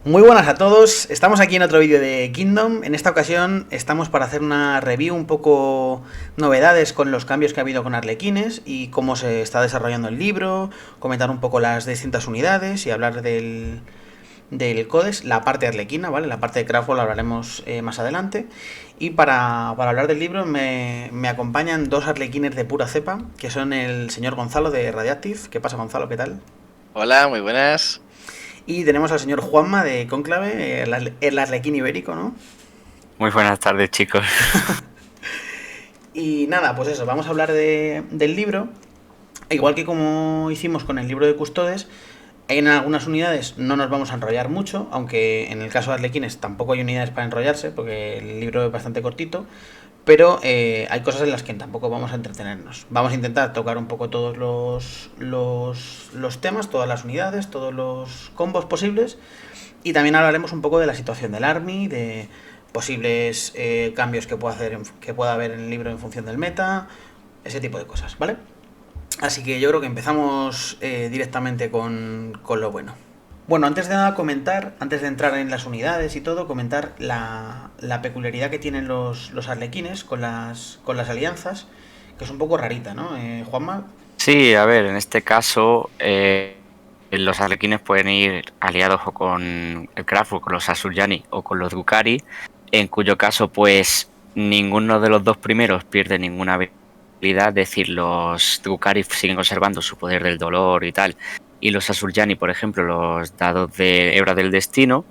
Muy buenas a todos, estamos aquí en otro vídeo de Kingdom. En esta ocasión estamos para hacer una review un poco novedades con los cambios que ha habido con Arlequines y cómo se está desarrollando el libro, comentar un poco las distintas unidades y hablar del Codex, la parte arlequina, ¿vale? La parte de Craftball la hablaremos más adelante. Y para hablar del libro me acompañan dos arlequines de pura cepa, que son el señor Gonzalo de Radiactive. ¿Qué pasa, Gonzalo? ¿Qué tal? Hola, muy buenas. Y tenemos al señor Juanma de Cónclave, el arlequín ibérico, ¿no? Muy buenas tardes, chicos. Y nada, pues eso, vamos a hablar del libro. Igual que como hicimos con el libro de Custodes, en algunas unidades no nos vamos a enrollar mucho, aunque en el caso de Arlequines tampoco hay unidades para enrollarse, porque el libro es bastante cortito, pero hay cosas en las que tampoco vamos a entretenernos. Vamos a intentar tocar un poco todos los temas, todas las unidades, todos los combos posibles, y también hablaremos un poco de la situación del Army, de posibles cambios que pueda haber en el libro en función del meta, ese tipo de cosas, ¿vale? Así que yo creo que empezamos directamente con lo bueno. Bueno, antes de nada comentar, antes de entrar en las unidades y todo, comentar la peculiaridad que tienen los arlequines con las alianzas, que es un poco rarita, ¿no? Juanma. Sí, a ver, en este caso los arlequines pueden ir aliados o con el Kraft o con los Asuryani o con los Drukhari, en cuyo caso pues ninguno de los dos primeros pierde ninguna habilidad, es decir, los Drukhari siguen conservando su poder del dolor y tal, y los Asuryani, por ejemplo, los dados de Hebra del Destino,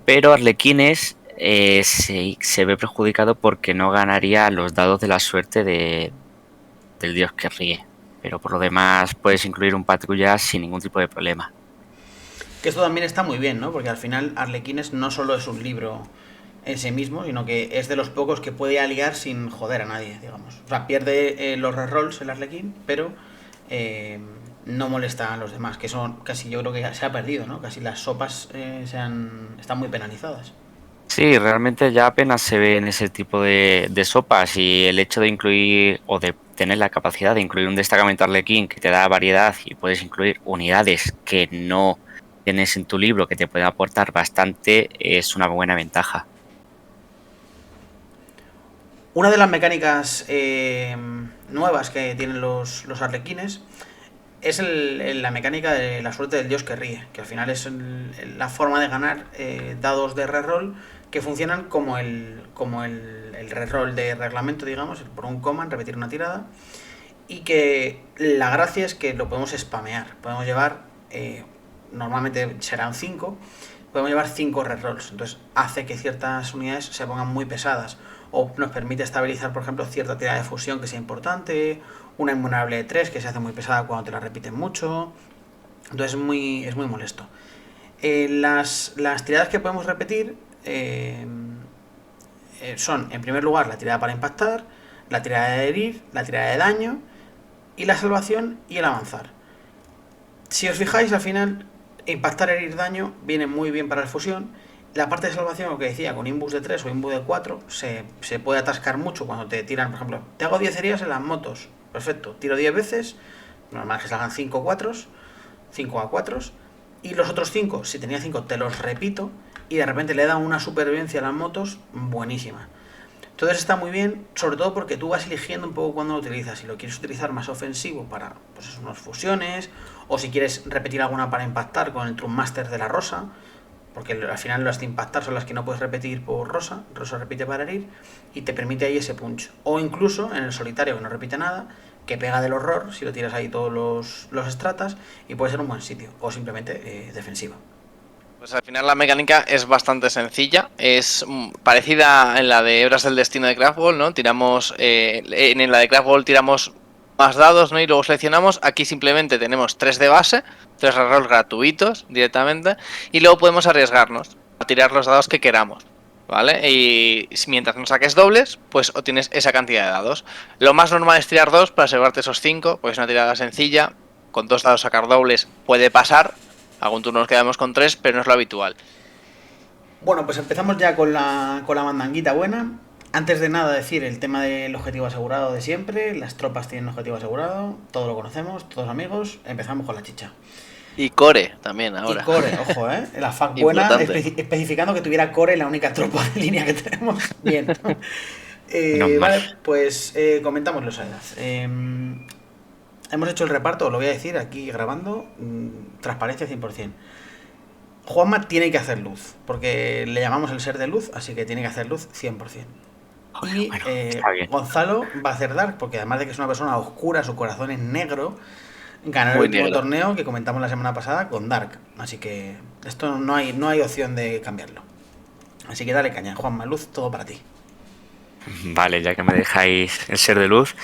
pero Arlequines se ve perjudicado porque no ganaría los dados de la suerte del dios que ríe. Pero por lo demás puedes incluir un patrulla sin ningún tipo de problema. Que esto también está muy bien, ¿no? Porque al final Arlequines no solo es un libro en sí mismo, sino que es de los pocos que puede aliar sin joder a nadie, digamos. O sea, pierde los rerolls el Arlequín, pero no molesta a los demás, que son casi, yo creo que se ha perdido, ¿no? Casi las sopas están muy penalizadas. Sí, realmente ya apenas se ven ese tipo de sopas, y el hecho de incluir o de tener la capacidad de incluir un destacamento Arlequín que te da variedad y puedes incluir unidades que no tienes en tu libro que te pueden aportar bastante es una buena ventaja. Una de las mecánicas nuevas que tienen los arlequines es la mecánica de la suerte del dios que ríe, que al final es la forma de ganar dados de reroll que funcionan como el reroll de reglamento, digamos, por un command, repetir una tirada, y que la gracia es que lo podemos spamear, podemos llevar, normalmente serán 5, podemos llevar 5 rerolls, entonces hace que ciertas unidades se pongan muy pesadas, o nos permite estabilizar, por ejemplo, cierta tirada de fusión que sea importante, una invulnerable de 3 que se hace muy pesada cuando te la repiten mucho, entonces es muy molesto. Las tiradas que podemos repetir son, en primer lugar, la tirada para impactar, la tirada de herir, la tirada de daño, y la salvación y el avanzar. Si os fijáis, al final, impactar, herir, daño viene muy bien para la fusión. La parte de salvación, lo que decía, con imbus de 3 o imbus de 4, se puede atascar mucho cuando te tiran, por ejemplo, te hago 10 heridas en las motos. Perfecto, tiro 10 veces, normal que salgan 5 4, 5 a 4, y los otros 5, si tenía 5, te los repito, y de repente le da una supervivencia a las motos buenísima. Entonces está muy bien, sobre todo porque tú vas eligiendo un poco cuándo lo utilizas. Si lo quieres utilizar más ofensivo para pues, unas fusiones, o si quieres repetir alguna para impactar con el Trummaster de la Rosa, porque al final las de impactar son las que no puedes repetir por Rosa. Rosa repite para herir y te permite ahí ese punch. O incluso en el solitario, que no repite nada, que pega del horror si lo tiras ahí todos los estratas, y puede ser un buen sitio. O simplemente defensiva. Pues al final la mecánica es bastante sencilla, es parecida en la de Hebras del Destino de Craftball, ¿no? Tiramos, en la de Craftball tiramos más dados, ¿no? Y luego seleccionamos. Aquí simplemente tenemos 3 de base, 3 rerolls gratuitos directamente, y luego podemos arriesgarnos a tirar los dados que queramos, ¿vale? Y mientras no saques dobles, pues obtienes esa cantidad de dados. Lo más normal es tirar 2 para asegurarte esos 5, pues es una tirada sencilla. Con 2 dados sacar dobles puede pasar. Algún turno nos quedamos con 3, pero no es lo habitual. Bueno, pues empezamos ya con la mandanguita buena. Antes de nada decir el tema del objetivo asegurado de siempre. Las tropas tienen objetivo asegurado, todo lo conocemos, todos amigos. Empezamos con la chicha. Y Core también Y ahora. core, ojo, la fac buena, Importante. especificando que tuviera core la única tropa de línea que tenemos. Bien. Menos mal. Vale, pues comentamos los edades. Hemos hecho el reparto, lo voy a decir aquí grabando, transparencia 100%. Juanma tiene que hacer luz, porque le llamamos el ser de luz, así que tiene que hacer luz 100%. Y Bueno, está bien. Gonzalo va a hacer Dark, porque además de que es una persona oscura, su corazón es negro, ganó el Muy último negro. torneo que comentamos la semana pasada con Dark. Así que esto no hay opción de cambiarlo. Así que dale caña, Juanma, luz, todo para ti. Vale, ya que me dejáis el ser de luz.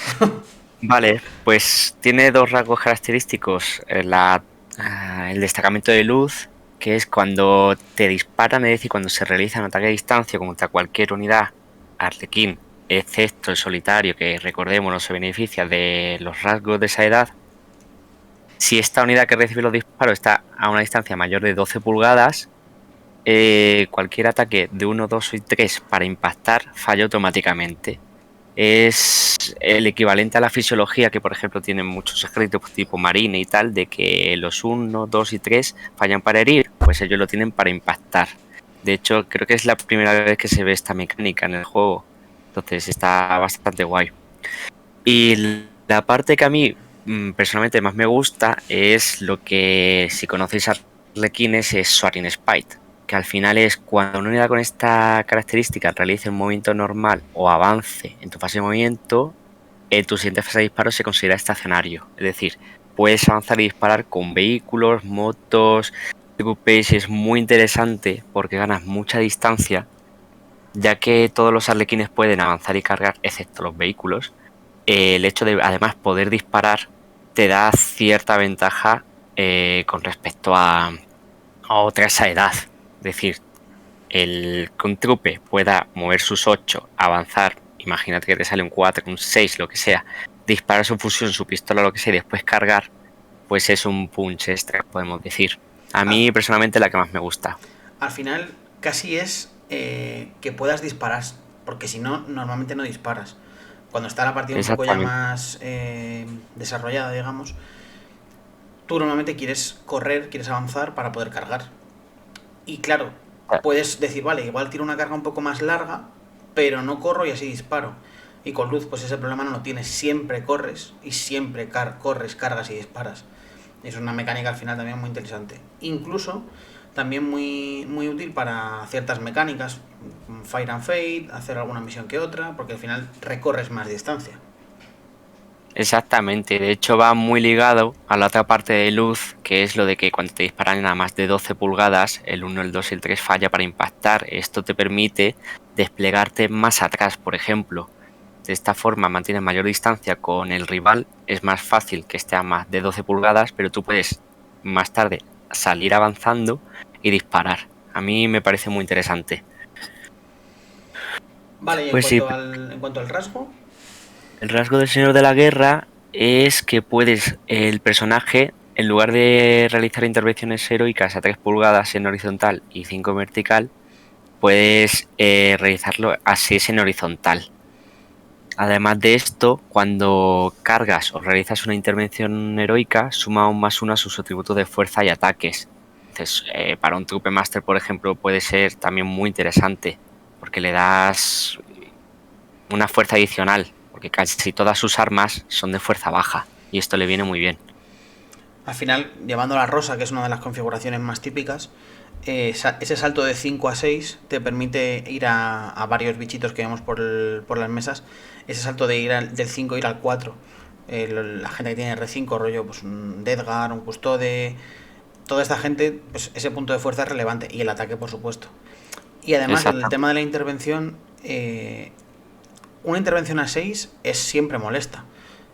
Vale, pues tiene dos rasgos característicos. El destacamento de luz, que es cuando te disparan, es decir, cuando se realiza un ataque a distancia contra cualquier unidad arlequín, excepto el solitario, que recordemos no se beneficia de los rasgos de esa edad. Si esta unidad que recibe los disparos está a una distancia mayor de 12 pulgadas, cualquier ataque de 1, 2 y 3 para impactar falla automáticamente. Es el equivalente a la fisiología que, por ejemplo, tienen muchos ejércitos tipo marine y tal, de que los 1, 2 y 3 fallan para herir, pues ellos lo tienen para impactar. De hecho, creo que es la primera vez que se ve esta mecánica en el juego. Entonces está bastante guay. Y la parte que a mí personalmente más me gusta es lo que, si conocéis a Arlequines, es Soaring Spite, que al final es cuando una unidad con esta característica realice un movimiento normal o avance en tu fase de movimiento, tu siguiente fase de disparo se considera estacionario. Es decir, puedes avanzar y disparar con vehículos, motos. Pace es muy interesante porque ganas mucha distancia, ya que todos los arlequines pueden avanzar y cargar, excepto los vehículos. El hecho de además poder disparar te da cierta ventaja con respecto a otra esa edad. Es decir, el que un trupe pueda mover sus 8, avanzar, imagínate que te sale un 4, un 6, lo que sea, disparar su fusión, su pistola, lo que sea, y después cargar, pues es un punch extra, podemos decir. A Al, mí personalmente la que más me gusta. al final casi es que puedas disparar, porque si no, normalmente no disparas. Cuando está la partida un poco ya Exactamente. más desarrollada, digamos, tú normalmente quieres correr, quieres avanzar para poder cargar. Y claro, puedes decir, vale, igual tiro una carga un poco más larga, pero no corro y así disparo. Y con luz, pues ese problema no lo tienes. Siempre corres y siempre corres, cargas y disparas. Es una mecánica al final también muy interesante. Incluso también muy útil para ciertas mecánicas, Fire and Fade, hacer alguna misión que otra, porque al final recorres más distancia. Exactamente, de hecho va muy ligado a la otra parte de luz, que es lo de que cuando te disparan a más de 12 pulgadas, el 1, el 2 y el 3 falla para impactar. Esto te permite desplegarte más atrás, por ejemplo. De esta forma mantienes mayor distancia con el rival, es más fácil que esté a más de 12 pulgadas, pero tú puedes más tarde salir avanzando y disparar. A mí me parece muy interesante. Vale, y Pues sí, en cuanto al rasgo, el rasgo del Señor de la Guerra es que puedes, el personaje, en lugar de realizar intervenciones heroicas a 3 pulgadas en horizontal y 5 en vertical, puedes realizarlo a 6 en horizontal. Además de esto, cuando cargas o realizas una intervención heroica, suma un +1 a sus atributos de fuerza y ataques. Entonces, para un Trupe Master, por ejemplo, puede ser también muy interesante, porque le das una fuerza adicional, porque casi todas sus armas son de fuerza baja, y esto le viene muy bien. al final, llevando la rosa, que es una de las configuraciones más típicas, ese salto de 5 a 6 te permite ir a varios bichitos que vemos por las mesas. Ese salto de del 5 ir al 4. La gente que tiene R5, rollo, pues un Deadguard, un Custode. Toda esta gente, pues ese punto de fuerza es relevante. Y el ataque, por supuesto. Y además, el Exacto. tema de la intervención, una intervención a 6 es siempre molesta.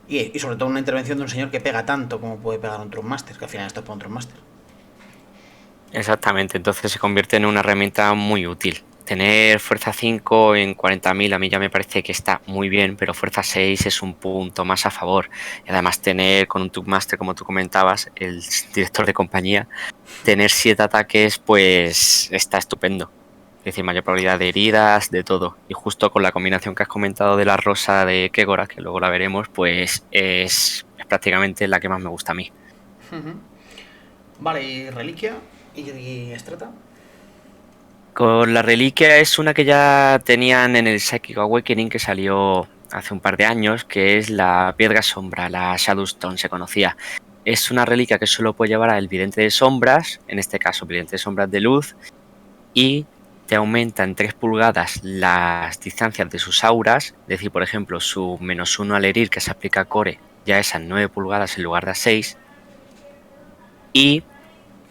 Y sobre todo una intervención de un señor que pega tanto como puede pegar un Trumpmaster, que al final esto es para un Trumpmaster. Exactamente, entonces se convierte en una herramienta muy útil. Tener fuerza 5 en 40.000 a mí ya me parece que está muy bien, pero fuerza 6 es un punto más a favor. Y además tener con un Trumpmaster, como tú comentabas, el director de compañía, tener 7 ataques pues está estupendo. Es decir, mayor probabilidad de heridas, de todo. Y justo con la combinación que has comentado de la rosa de Kegora, que luego la veremos, pues es prácticamente la que más me gusta a mí. Vale, y reliquia y estrata. Con la reliquia es una que ya tenían en el Psychic Awakening que salió hace un par de años, que es la Piedra Sombra, la Shadowstone se conocía. Es una reliquia que solo puede llevar al Vidente de Sombras, en este caso Vidente de Sombras de Luz, y te aumenta en 3 pulgadas las distancias de sus auras, es decir, por ejemplo, su -1 al herir que se aplica a Core ya es a 9 pulgadas en lugar de a 6, y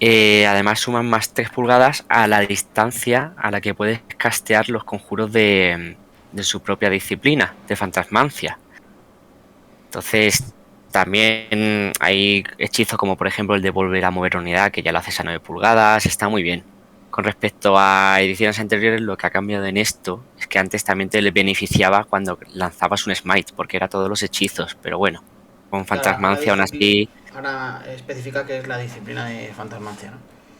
además suman más 3 pulgadas a la distancia a la que puedes castear los conjuros de su propia disciplina, de fantasmancia. Entonces, también hay hechizos como por ejemplo el de volver a mover unidad, que ya lo haces a 9 pulgadas, está muy bien. Con respecto a ediciones anteriores, lo que ha cambiado en esto es que antes también te le beneficiaba cuando lanzabas un smite, porque era todos los hechizos, pero bueno, con Claro, fantasmancia aún así. ahora especifica que es la disciplina de fantasmancia, ¿no?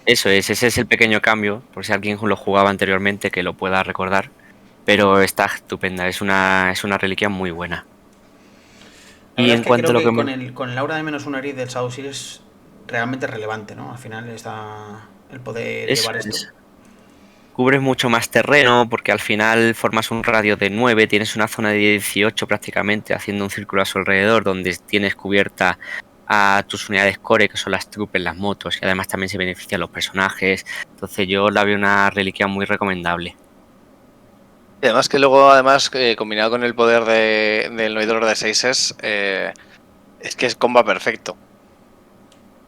Eso es, ese es el pequeño cambio, por si alguien lo jugaba anteriormente que lo pueda recordar, pero está estupenda, es una reliquia muy buena. La Y verdad es en que cuanto creo a lo que que con el aura de menos una herir del Shadowsir es realmente relevante, ¿no? Al final está el poder eso llevar esto. es, cubres mucho más terreno porque al final formas un radio de 9, tienes una zona de 18 prácticamente, haciendo un círculo a su alrededor donde tienes cubierta a tus unidades core, que son las troopers, las motos, y además también se benefician los personajes, entonces yo la veo una reliquia muy recomendable. Y además que luego, además, combinado con el poder del Noidor de 6 es que es comba perfecto.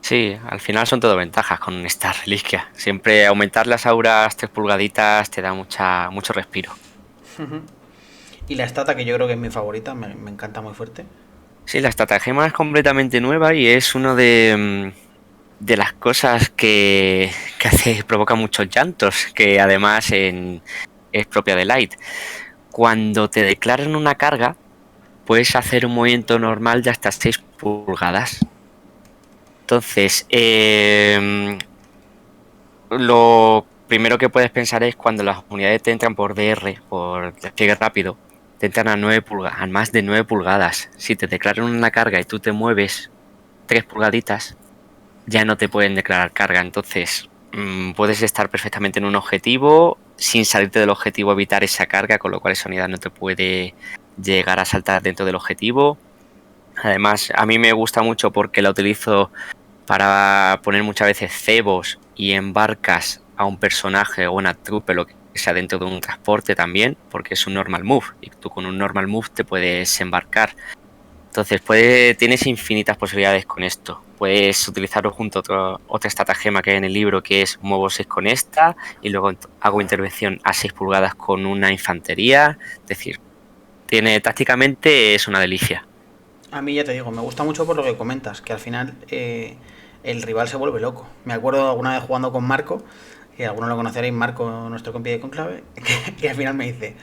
Sí, al final son todo ventajas con esta reliquia. Siempre aumentar las auras 3 pulgaditas te da mucho respiro. Y la estata, que yo creo que es mi favorita, me encanta muy fuerte. Sí, la estratagema es completamente nueva y es uno de las cosas que hace, provoca muchos llantos, que además es propia de Light. Cuando te declaran una carga, puedes hacer un movimiento normal de hasta 6 pulgadas. Entonces, lo primero que puedes pensar es cuando las unidades te entran por DR, por despliegue rápido, te entran a 9 pulgadas, a más de 9 pulgadas. Si te declaran una carga y tú te mueves 3 pulgaditas, ya no te pueden declarar carga. Entonces, puedes estar perfectamente en un objetivo sin salirte del objetivo, evitar esa carga, con lo cual esa unidad no te puede llegar a saltar dentro del objetivo. Además, a mí me gusta mucho porque la utilizo para poner muchas veces cebos y embarcas a un personaje o una trupe, lo que sea, dentro de un transporte también, porque es un normal move y tú con un normal move te puedes embarcar. Entonces tienes infinitas posibilidades con esto. Puedes utilizarlo junto a otra estratagema que hay en el libro, que es muevo 6 con esta y luego hago intervención a 6 pulgadas con una infantería. Es decir, tácticamente es una delicia. A mí ya te digo, me gusta mucho por lo que comentas, que al final el rival se vuelve loco. Me acuerdo alguna vez jugando con Marco, que algunos lo conoceréis, Marco, nuestro compi de Conclave, que al final me dice,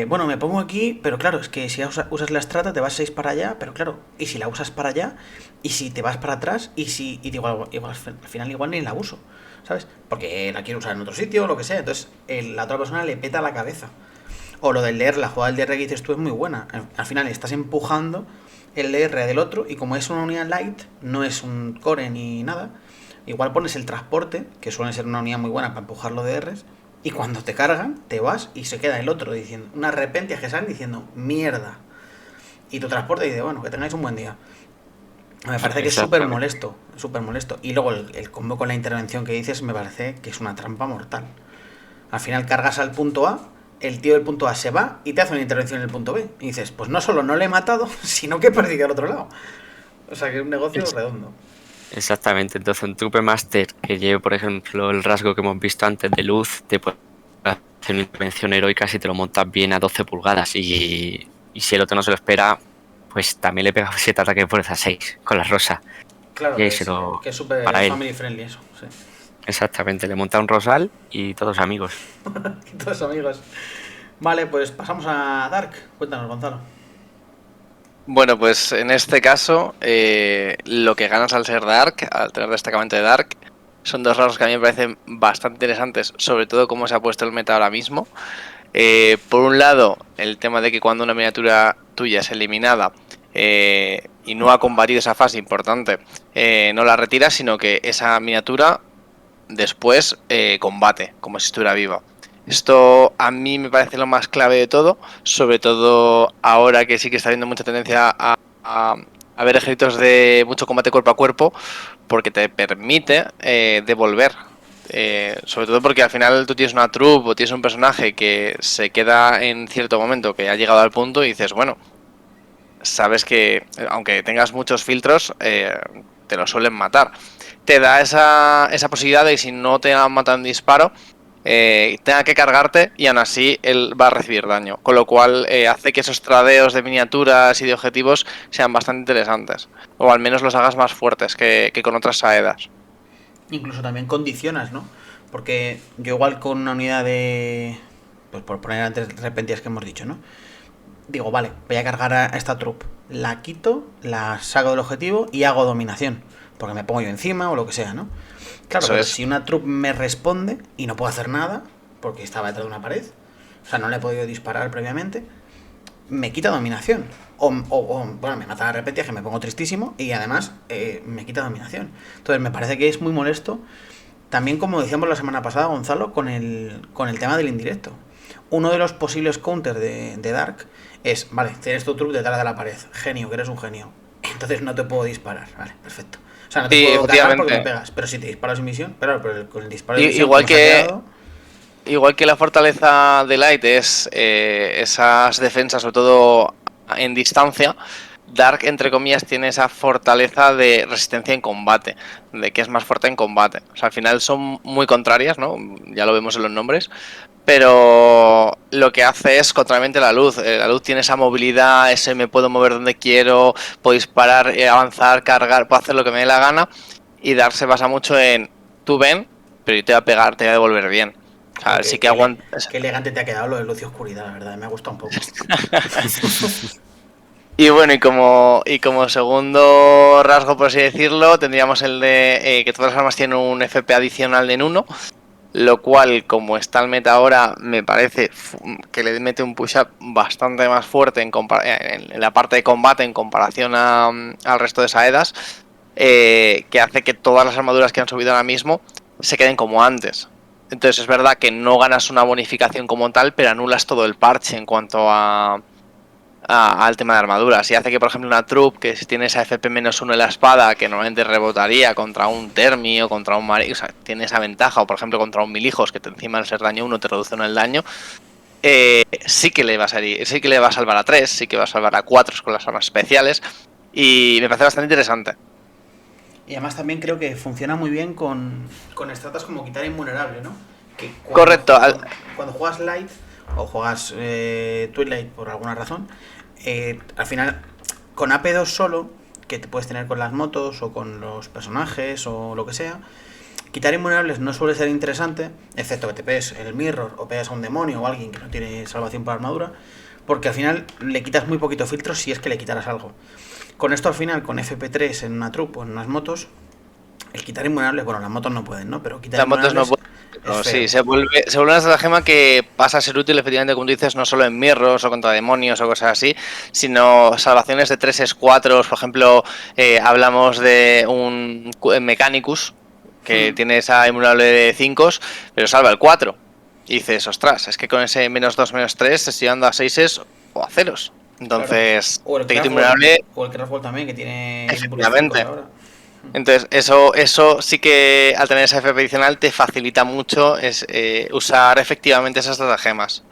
bueno, me pongo aquí, pero claro, es que si usas la estrata te vas 6 para allá, pero claro, y si la usas para allá, y si te vas para atrás, y digo, igual, al final igual ni la uso, ¿sabes? Porque la quiero usar en otro sitio o lo que sea, entonces la otra persona le peta la cabeza. O lo del DR, la jugada del DR que dices tú es muy buena. Al final estás empujando el DR del otro y como es una unidad light, no es un core ni nada, igual pones el transporte, que suele ser una unidad muy buena para empujar los DRs, y cuando te cargan, te vas y se queda el otro diciendo, unas repentias que salen diciendo, mierda. Y tu transporte dice, bueno, que tengáis un buen día. Me parece que es súper molesto, súper molesto. Y luego el combo con la intervención que dices me parece que es una trampa mortal. Al final cargas al punto A, el tío del punto A se va y te hace una intervención en el punto B. Y dices, pues no solo no le he matado, sino que he perdido al otro lado. O sea que es un negocio redondo. Exactamente, entonces un Trooper Master que lleve, por ejemplo, el rasgo que hemos visto antes de luz, te puede hacer una intervención heroica si te lo montas bien a 12 pulgadas y si el otro no se lo espera, pues también le pega 7 ataques de fuerza 6 con la rosa. Claro, Y ahí que es súper family friendly eso. Sí. Exactamente, le monta un rosal y todos amigos. Y todos amigos. Vale, pues pasamos a Dark. Cuéntanos, Gonzalo. Bueno, pues en este caso, lo que ganas al ser Dark, al tener destacamento de Dark, son dos rasgos que a mí me parecen bastante interesantes, sobre todo cómo se ha puesto el meta ahora mismo. Por un lado, el tema de que cuando una miniatura tuya es eliminada, y no ha combatido esa fase importante, no la retira, sino que esa miniatura después combate, como si estuviera viva. Esto a mí me parece lo más clave de todo, sobre todo ahora que sí que está habiendo mucha tendencia a ver ejércitos de mucho combate cuerpo a cuerpo, porque te permite devolver. Sobre todo porque al final tú tienes una troupe o tienes un personaje que se queda en cierto momento, que ha llegado al punto y dices, bueno, sabes que aunque tengas muchos filtros, te lo suelen matar. Te da esa posibilidad de que si no te han matado en disparo, tenga que cargarte y aún así él va a recibir daño. Con lo cual hace que esos tradeos de miniaturas y de objetivos sean bastante interesantes. O al menos los hagas más fuertes que con otras saedas. Incluso también condicionas, ¿no? Porque yo igual con una unidad de... Pues por poner antes repentinas que hemos dicho, ¿no? Digo, vale, voy a cargar a esta troupe. La quito, la saco del objetivo y hago dominación. Porque me pongo yo encima o lo que sea, ¿no? Claro, pero si una troupe me responde y no puedo hacer nada, porque estaba detrás de una pared, o sea, no le he podido disparar previamente, me quita dominación. O bueno, me mata la repetida, que me pongo tristísimo, y además me quita dominación. Entonces me parece que es muy molesto. También, como decíamos la semana pasada, Gonzalo, con el tema del indirecto. Uno de los posibles counters de Dark es, vale, tienes tu troupe detrás de la pared, genio, que eres un genio. Entonces no te puedo disparar, vale, perfecto. O sea, no te puedo cargar porque me pegas, pero si te disparo sin misión, pero con el disparo de misión igual que la fortaleza de Light es esas defensas, sobre todo en distancia, Dark, entre comillas, tiene esa fortaleza de resistencia en combate, de que es más fuerte en combate. O sea, al final son muy contrarias, ¿no? Ya lo vemos en los nombres, pero lo que hace es contrariamente la luz. La luz tiene esa movilidad, ese me puedo mover donde quiero, puedo disparar, avanzar, cargar, puedo hacer lo que me dé la gana. Y Dark se basa mucho en, tú ven, pero yo te voy a pegar, te voy a devolver bien. O sea, sí que aguanta. Qué elegante te ha quedado lo de luz y oscuridad, la verdad, me ha gustado un poco. Y bueno, y como segundo rasgo, por así decirlo, tendríamos el de que todas las armas tienen un FP adicional en 1, lo cual, como está el meta ahora, me parece que le mete un push-up bastante más fuerte en la parte de combate en comparación al resto de saedas, que hace que todas las armaduras que han subido ahora mismo se queden como antes. Entonces es verdad que no ganas una bonificación como tal, pero anulas todo el parche en cuanto al tema de armaduras, y hace que, por ejemplo, una troupe que si tiene esa FP-1 en la espada, que normalmente rebotaría contra un Termi o contra un Mari, o sea, tiene esa ventaja, o por ejemplo contra un Milijos, que encima al ser daño 1 te reduce el daño, sí que le va a salir, sí que le va a salvar a 3, sí que va a salvar a 4 con las armas especiales, y me parece bastante interesante. Y además también creo que funciona muy bien con estratas como quitar invulnerable, ¿no? Que Correcto. Cuando juegas Light o juegas Twilight por alguna razón, al final con AP2 solo, que te puedes tener con las motos o con los personajes o lo que sea, quitar invulnerables no suele ser interesante, excepto que te pegues el mirror o pegues a un demonio o a alguien que no tiene salvación por armadura, porque al final le quitas muy poquito filtro si es que le quitaras algo. Con esto al final, con FP3 en una troupe o en unas motos, el quitar invulnerables, bueno, las motos no pueden, ¿no? Pero quitar las motos no pueden. No, sí, se vuelve una estratagema que pasa a ser útil, efectivamente, como tú dices, no solo en mirros o contra demonios o cosas así, sino salvaciones de 3s, 4, por ejemplo, hablamos de un Mechanicus que tiene esa invulnerable de 5, pero salva el 4. Y dices, ostras, es que con ese -2, -3 se estoy dando a 6 o a 0. Entonces, claro. O el Craftwall también, que tiene efectivamente ahora. Entonces, eso sí que al tener esa FP adicional te facilita mucho usar efectivamente esas estratagemas.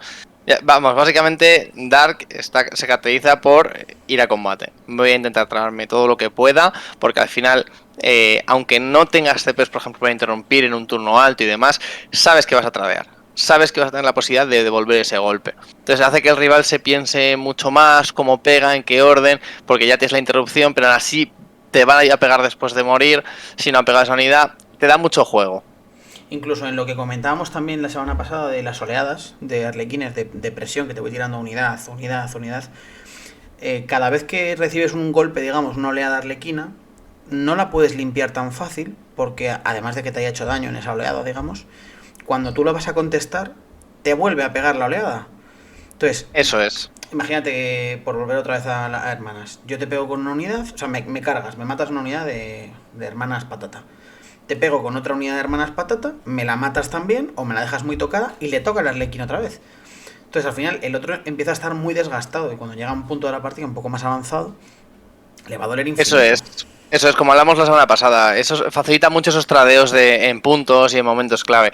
Vamos, básicamente Dark se caracteriza por ir a combate. Voy a intentar traerme todo lo que pueda, porque al final, aunque no tengas CPs, por ejemplo, para interrumpir en un turno alto y demás, sabes que vas a tradear. Sabes que vas a tener la posibilidad de devolver ese golpe. Entonces hace que el rival se piense mucho más cómo pega, en qué orden, porque ya tienes la interrupción, pero aún así te van a ir a pegar después de morir. Si no ha pegado esa unidad, te da mucho juego. Incluso en lo que comentábamos también la semana pasada de las oleadas de arlequines de presión, que te voy tirando unidad, cada vez que recibes un golpe, digamos, una oleada arlequina, no la puedes limpiar tan fácil, porque además de que te haya hecho daño en esa oleada, digamos, cuando tú lo vas a contestar, te vuelve a pegar la oleada. Entonces, eso es. imagínate, por volver otra vez a hermanas, yo te pego con una unidad, o sea, me cargas, me matas una unidad de hermanas patata. Te pego con otra unidad de hermanas patata, me la matas también, o me la dejas muy tocada, y le toca el Arlequín otra vez. Entonces al final el otro empieza a estar muy desgastado, y cuando llega a un punto de la partida un poco más avanzado, le va a doler infinito. Eso es, como hablamos la semana pasada, eso facilita mucho esos tradeos en puntos y en momentos clave.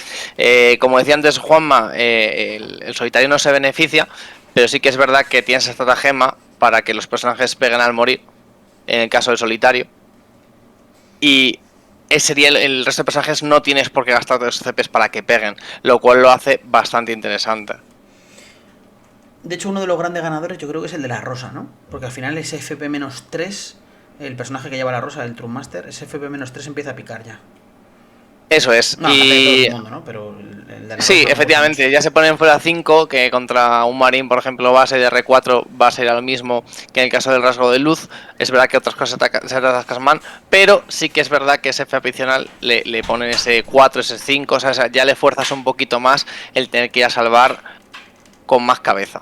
Como decía antes Juanma, el solitario no se beneficia, pero sí que es verdad que tienes estratagema para que los personajes peguen al morir, en el caso del solitario. Y sería el resto de personajes no tienes por qué gastar los CPs para que peguen, lo cual lo hace bastante interesante. De hecho, uno de los grandes ganadores yo creo que es el de la rosa, ¿no? Porque al final ese FP-3, el personaje que lleva la rosa, el True Master, ese FP-3 empieza a picar ya. Eso es. No, y... todo el mundo, ¿no? Pero el de la sí, rosa, efectivamente, ya se ponen fuera 5, que contra un marín, por ejemplo, base de R4 va a ser lo mismo que en el caso del rasgo de luz. Es verdad que otras cosas se atascan más, pero sí que es verdad que ese FP adicional le ponen ese 4, ese 5, o sea, ya le fuerzas un poquito más el tener que ir a salvar con más cabeza.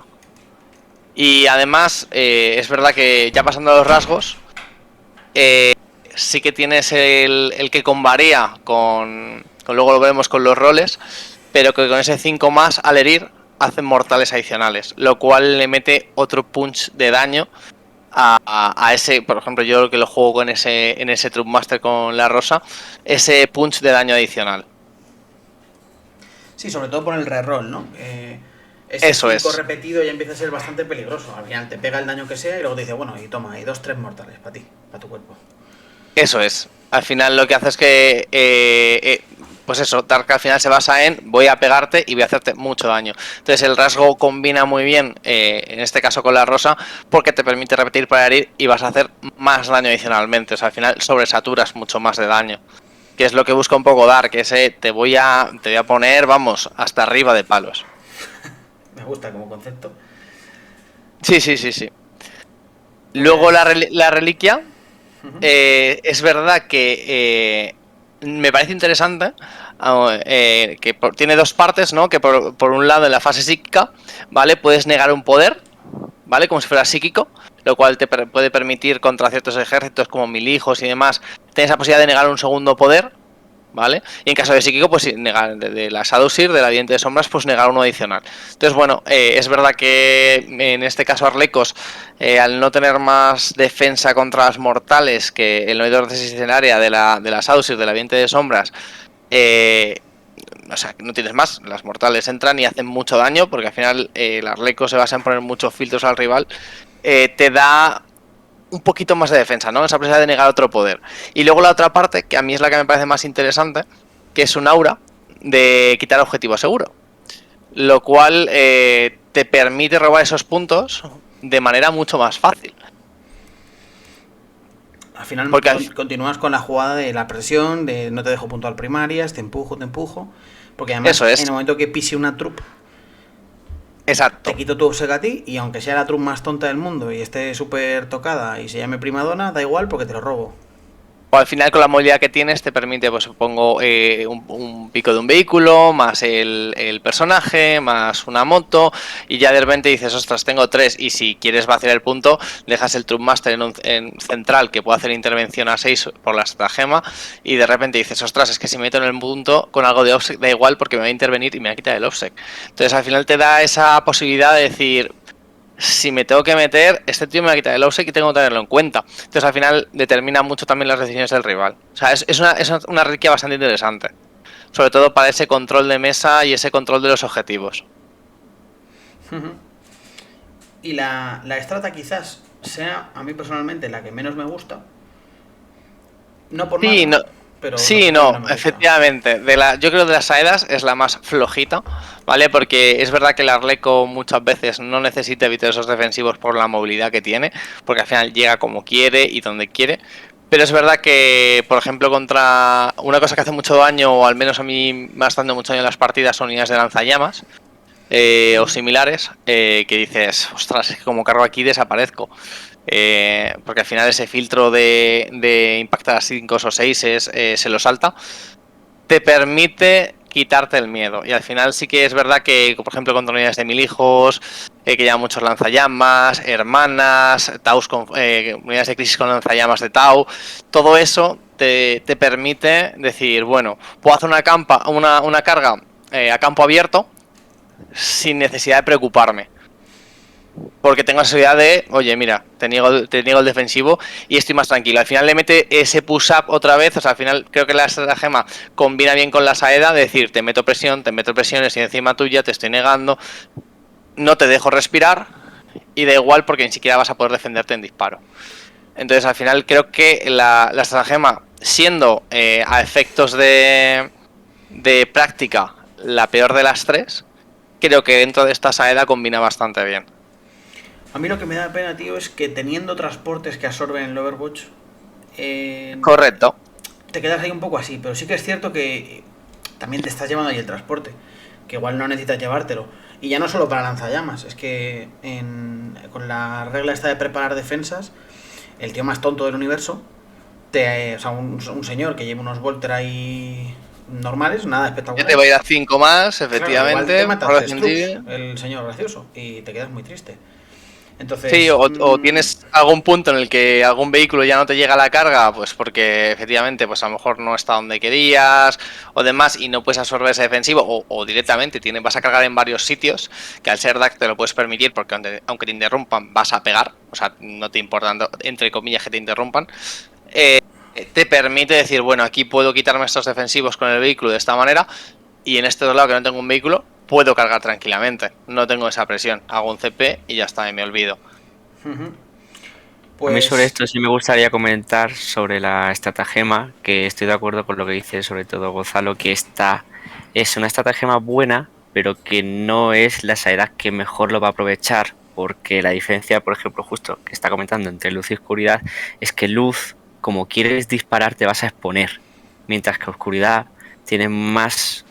Y además, es verdad que ya pasando a los rasgos, sí que tienes el que convaría con luego lo veremos con los roles, pero que con ese 5 más al herir hacen mortales adicionales, lo cual le mete otro punch de daño a ese, por ejemplo, yo que lo juego en ese True Master con la rosa, ese punch de daño adicional. Sí, sobre todo por el reroll, ¿no? Eso es. Repetido ya empieza a ser bastante peligroso. Al final te pega el daño que sea y luego te dice, bueno, y toma, hay 2-3 mortales para ti, para tu cuerpo. Eso es. Al final lo que hace es que, pues eso, Dark al final se basa en voy a pegarte y voy a hacerte mucho daño. Entonces el rasgo combina muy bien, en este caso con la rosa, porque te permite repetir para herir y vas a hacer más daño adicionalmente. O sea, al final sobresaturas mucho más de daño. Que es lo que busca un poco Dark, que ese te voy a poner, vamos, hasta arriba de palos. Me gusta como concepto. Sí. Luego la reliquia. Es verdad que me parece interesante que tiene dos partes, ¿no? Que por un lado en la fase psíquica, ¿vale? Puedes negar un poder, ¿vale? Como si fuera psíquico, lo cual te puede permitir contra ciertos ejércitos como Milijos y demás, tienes la posibilidad de negar un segundo poder, ¿vale? Y en caso de psíquico, pues negar de la Shadowseer, de la Diente de Sombras, pues negar uno adicional. Entonces, bueno, es verdad que en este caso Arlecos, al no tener más defensa contra las mortales que el noidor decisionaria de la Shadowseer, de la Diente de Sombras, o sea, no tienes más, las mortales entran y hacen mucho daño, porque al final el Arleco se basa en poner muchos filtros al rival, te da un poquito más de defensa, ¿no? Esa posibilidad de negar otro poder. Y luego la otra parte, que a mí es la que me parece más interesante, que es un aura de quitar objetivo seguro. Lo cual te permite robar esos puntos de manera mucho más fácil. Al final continúas con la jugada de la presión, de no te dejo puntuar primarias, te empujo. Porque además, en el momento que pise una trupe, exacto, te quito tu obsec a ti, y aunque sea la trupe más tonta del mundo y esté súper tocada y se llame primadona, da igual porque te lo robo. O al final con la movilidad que tienes te permite, pues supongo, un pico de un vehículo, más el personaje, más una moto, y ya de repente dices, ostras, tengo 3, y si quieres vaciar el punto, dejas el True Master en central, que puede hacer intervención a 6 por la estratagema, y de repente dices, ostras, es que si me meto en el punto con algo de offset, da igual porque me va a intervenir y me va a quitar el offset. Entonces al final te da esa posibilidad de decir, si me tengo que meter, este tío me va a quitar el offset y tengo que tenerlo en cuenta. Entonces al final determina mucho también las decisiones del rival. O sea, es una reliquia bastante interesante. Sobre todo para ese control de mesa y ese control de los objetivos. Y la estrata quizás sea, a mí personalmente, la que menos me gusta. No por sí, nada. No. Pero sí, no, efectivamente. Yo creo que de las Aedas es la más flojita, ¿vale? Porque es verdad que el Arleco muchas veces no necesita evitar esos defensivos por la movilidad que tiene, porque al final llega como quiere y donde quiere. Pero es verdad que, por ejemplo, contra una cosa que hace mucho daño, o al menos a mí me está dando mucho daño en las partidas, son unidades de lanzallamas o similares, que dices, ostras, es que como cargo aquí desaparezco. Porque al final ese filtro de impactar a 5 o 6 se lo salta. Te permite quitarte el miedo. Y al final sí que es verdad que, por ejemplo, contra unidades de 1000 hijos, que llevan muchos lanzallamas, hermanas, Taus con, unidades de crisis con lanzallamas de Tau, todo eso te permite decir, bueno, puedo hacer una carga a campo abierto sin necesidad de preocuparme. Porque tengo la seguridad de, oye, mira, te niego el defensivo y estoy más tranquilo. Al final le mete ese push-up otra vez. O sea, al final creo que la estratagema combina bien con la Saeda. De decir, te meto presión, estoy encima tuya, te estoy negando, no te dejo respirar y da igual porque ni siquiera vas a poder defenderte en disparo. Entonces, al final creo que la estratagema, siendo a efectos de práctica la peor de las tres, creo que dentro de esta Saeda combina bastante bien. A mí lo que me da pena, tío, es que teniendo transportes que absorben el Overwatch... Correcto. Te quedas ahí un poco así, pero sí que es cierto que también te estás llevando ahí el transporte, que igual no necesitas llevártelo. Y ya no solo para lanzallamas, es que con la regla esta de preparar defensas, el tío más tonto del universo, o sea, un señor que lleva unos Volter ahí normales, nada espectacular. Ya te va a ir a 5 más, efectivamente. Claro, te mata el señor gracioso y te quedas muy triste. Entonces, sí, o tienes algún punto en el que algún vehículo ya no te llega a la carga, pues porque efectivamente pues a lo mejor no está donde querías o demás y no puedes absorber ese defensivo o directamente vas a cargar en varios sitios que al ser DAC te lo puedes permitir porque aunque te interrumpan vas a pegar, o sea, no te importa entre comillas que te interrumpan, te permite decir, bueno, aquí puedo quitarme estos defensivos con el vehículo de esta manera y en este otro lado que no tengo un vehículo puedo cargar tranquilamente, no tengo esa presión, hago un CP y ya está, y me olvido. Pues... A mí sobre esto sí me gustaría comentar sobre la estratagema, que estoy de acuerdo con lo que dice sobre todo Gonzalo, que esta es una estratagema buena, pero que no es la Saeda que mejor lo va a aprovechar, porque la diferencia, por ejemplo, justo que está comentando entre luz y oscuridad, es que luz, como quieres disparar, te vas a exponer, mientras que oscuridad tiene más,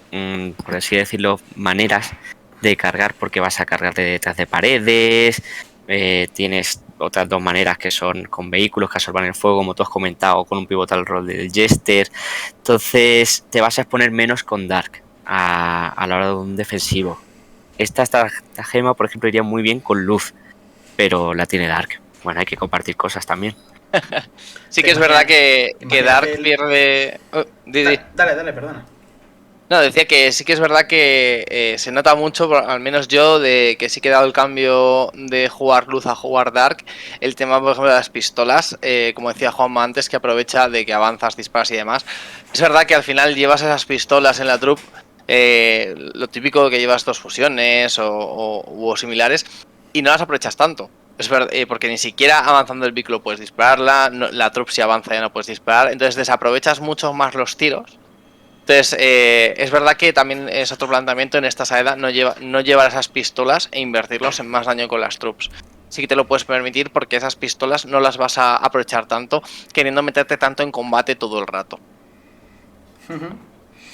por así decirlo, maneras de cargar, porque vas a cargarte detrás de paredes, tienes otras dos maneras que son con vehículos que absorban el fuego, como tú has comentado, con un pivotal rol del Jester. Entonces te vas a exponer menos con Dark a la hora de un defensivo. Esta estratagema, por ejemplo, iría muy bien con Luz, pero la tiene Dark. Bueno, hay que compartir cosas también. Sí que es verdad que Dark pierde... Dale, perdona. No, decía que sí que es verdad que se nota mucho, al menos yo, de que sí que he dado el cambio de jugar Luz a jugar Dark. El tema, por ejemplo, de las pistolas, como decía Juanma antes, que aprovecha de que avanzas, disparas y demás. Es verdad que al final llevas esas pistolas en la troupe, lo típico que llevas dos fusiones o similares, y no las aprovechas tanto. Es verdad, porque ni siquiera avanzando el vehículo puedes dispararla, la troupe si avanza ya no puedes disparar, entonces desaprovechas mucho más los tiros. Entonces, es verdad que también es otro planteamiento en esta Saeda no llevar esas pistolas e invertirlos en más daño con las troops. Sí que te lo puedes permitir porque esas pistolas no las vas a aprovechar tanto, queriendo meterte tanto en combate todo el rato.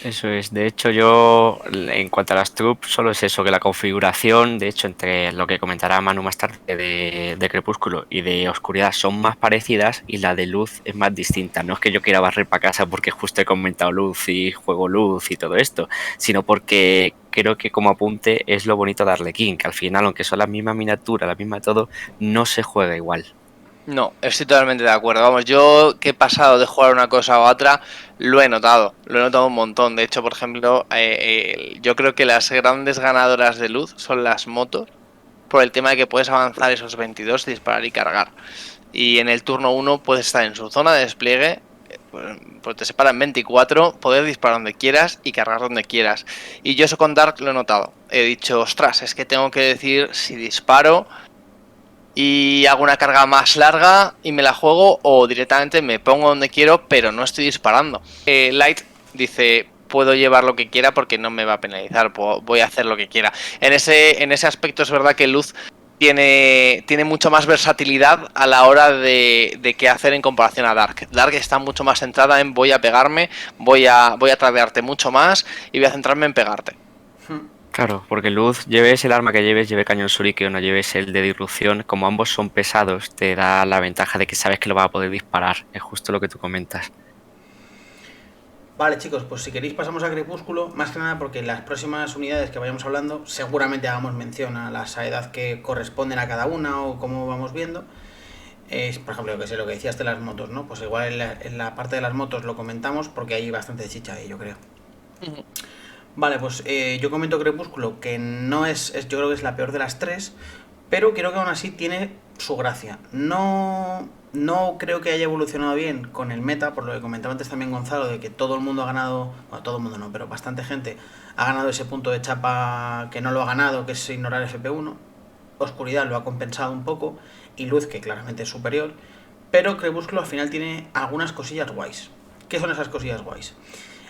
Eso es, de hecho yo en cuanto a las troops solo es eso, que la configuración, de hecho entre lo que comentará Manu más tarde de Crepúsculo y de Oscuridad son más parecidas y la de Luz es más distinta. No es que yo quiera barrer para casa porque justo he comentado Luz y juego Luz y todo esto, sino porque creo que como apunte es lo bonito de Arlequín, que al final aunque son la misma miniatura, la misma todo, no se juega igual. No, estoy totalmente de acuerdo. Vamos, yo que he pasado de jugar una cosa a otra, lo he notado un montón. De hecho, por ejemplo, yo creo que las grandes ganadoras de Luz son las motos, por el tema de que puedes avanzar esos 22, disparar y cargar. Y en el turno 1 puedes estar en su zona de despliegue, pues te separan 24, poder disparar donde quieras y cargar donde quieras. Y yo eso con Dark lo he notado. He dicho, ostras, es que tengo que decir si disparo y hago una carga más larga y me la juego, o directamente me pongo donde quiero pero no estoy disparando. Light dice, puedo llevar lo que quiera porque no me va a penalizar, voy a hacer lo que quiera. En ese aspecto es verdad que Luz tiene mucho más versatilidad a la hora de qué hacer en comparación a Dark. Dark está mucho más centrada en voy a pegarme, voy a tradearte mucho más y voy a centrarme en pegarte. Claro, porque Luz, lleves el arma que lleves, lleve cañón Shuriken o no lleves el de disrupción, como ambos son pesados, te da la ventaja de que sabes que lo vas a poder disparar. Es justo lo que tú comentas. Vale, chicos, pues si queréis pasamos a Crepúsculo, más que nada porque en las próximas unidades que vayamos hablando seguramente hagamos mención a la edad que corresponden a cada una o cómo vamos viendo. Por ejemplo, lo que decías de las motos, ¿no? Pues igual en la parte de las motos lo comentamos porque hay bastante chicha ahí, yo creo. Vale, pues yo comento Crepúsculo, que no yo creo que es la peor de las tres, pero creo que aún así tiene su gracia. No creo que haya evolucionado bien con el meta, por lo que comentaba antes también Gonzalo, de que todo el mundo ha ganado, bueno, todo el mundo no, pero bastante gente ha ganado ese punto de chapa que no lo ha ganado, que es ignorar FP1. Oscuridad lo ha compensado un poco, y Luz, que claramente es superior, pero Crepúsculo al final tiene algunas cosillas guays. ¿Qué son esas cosillas guays?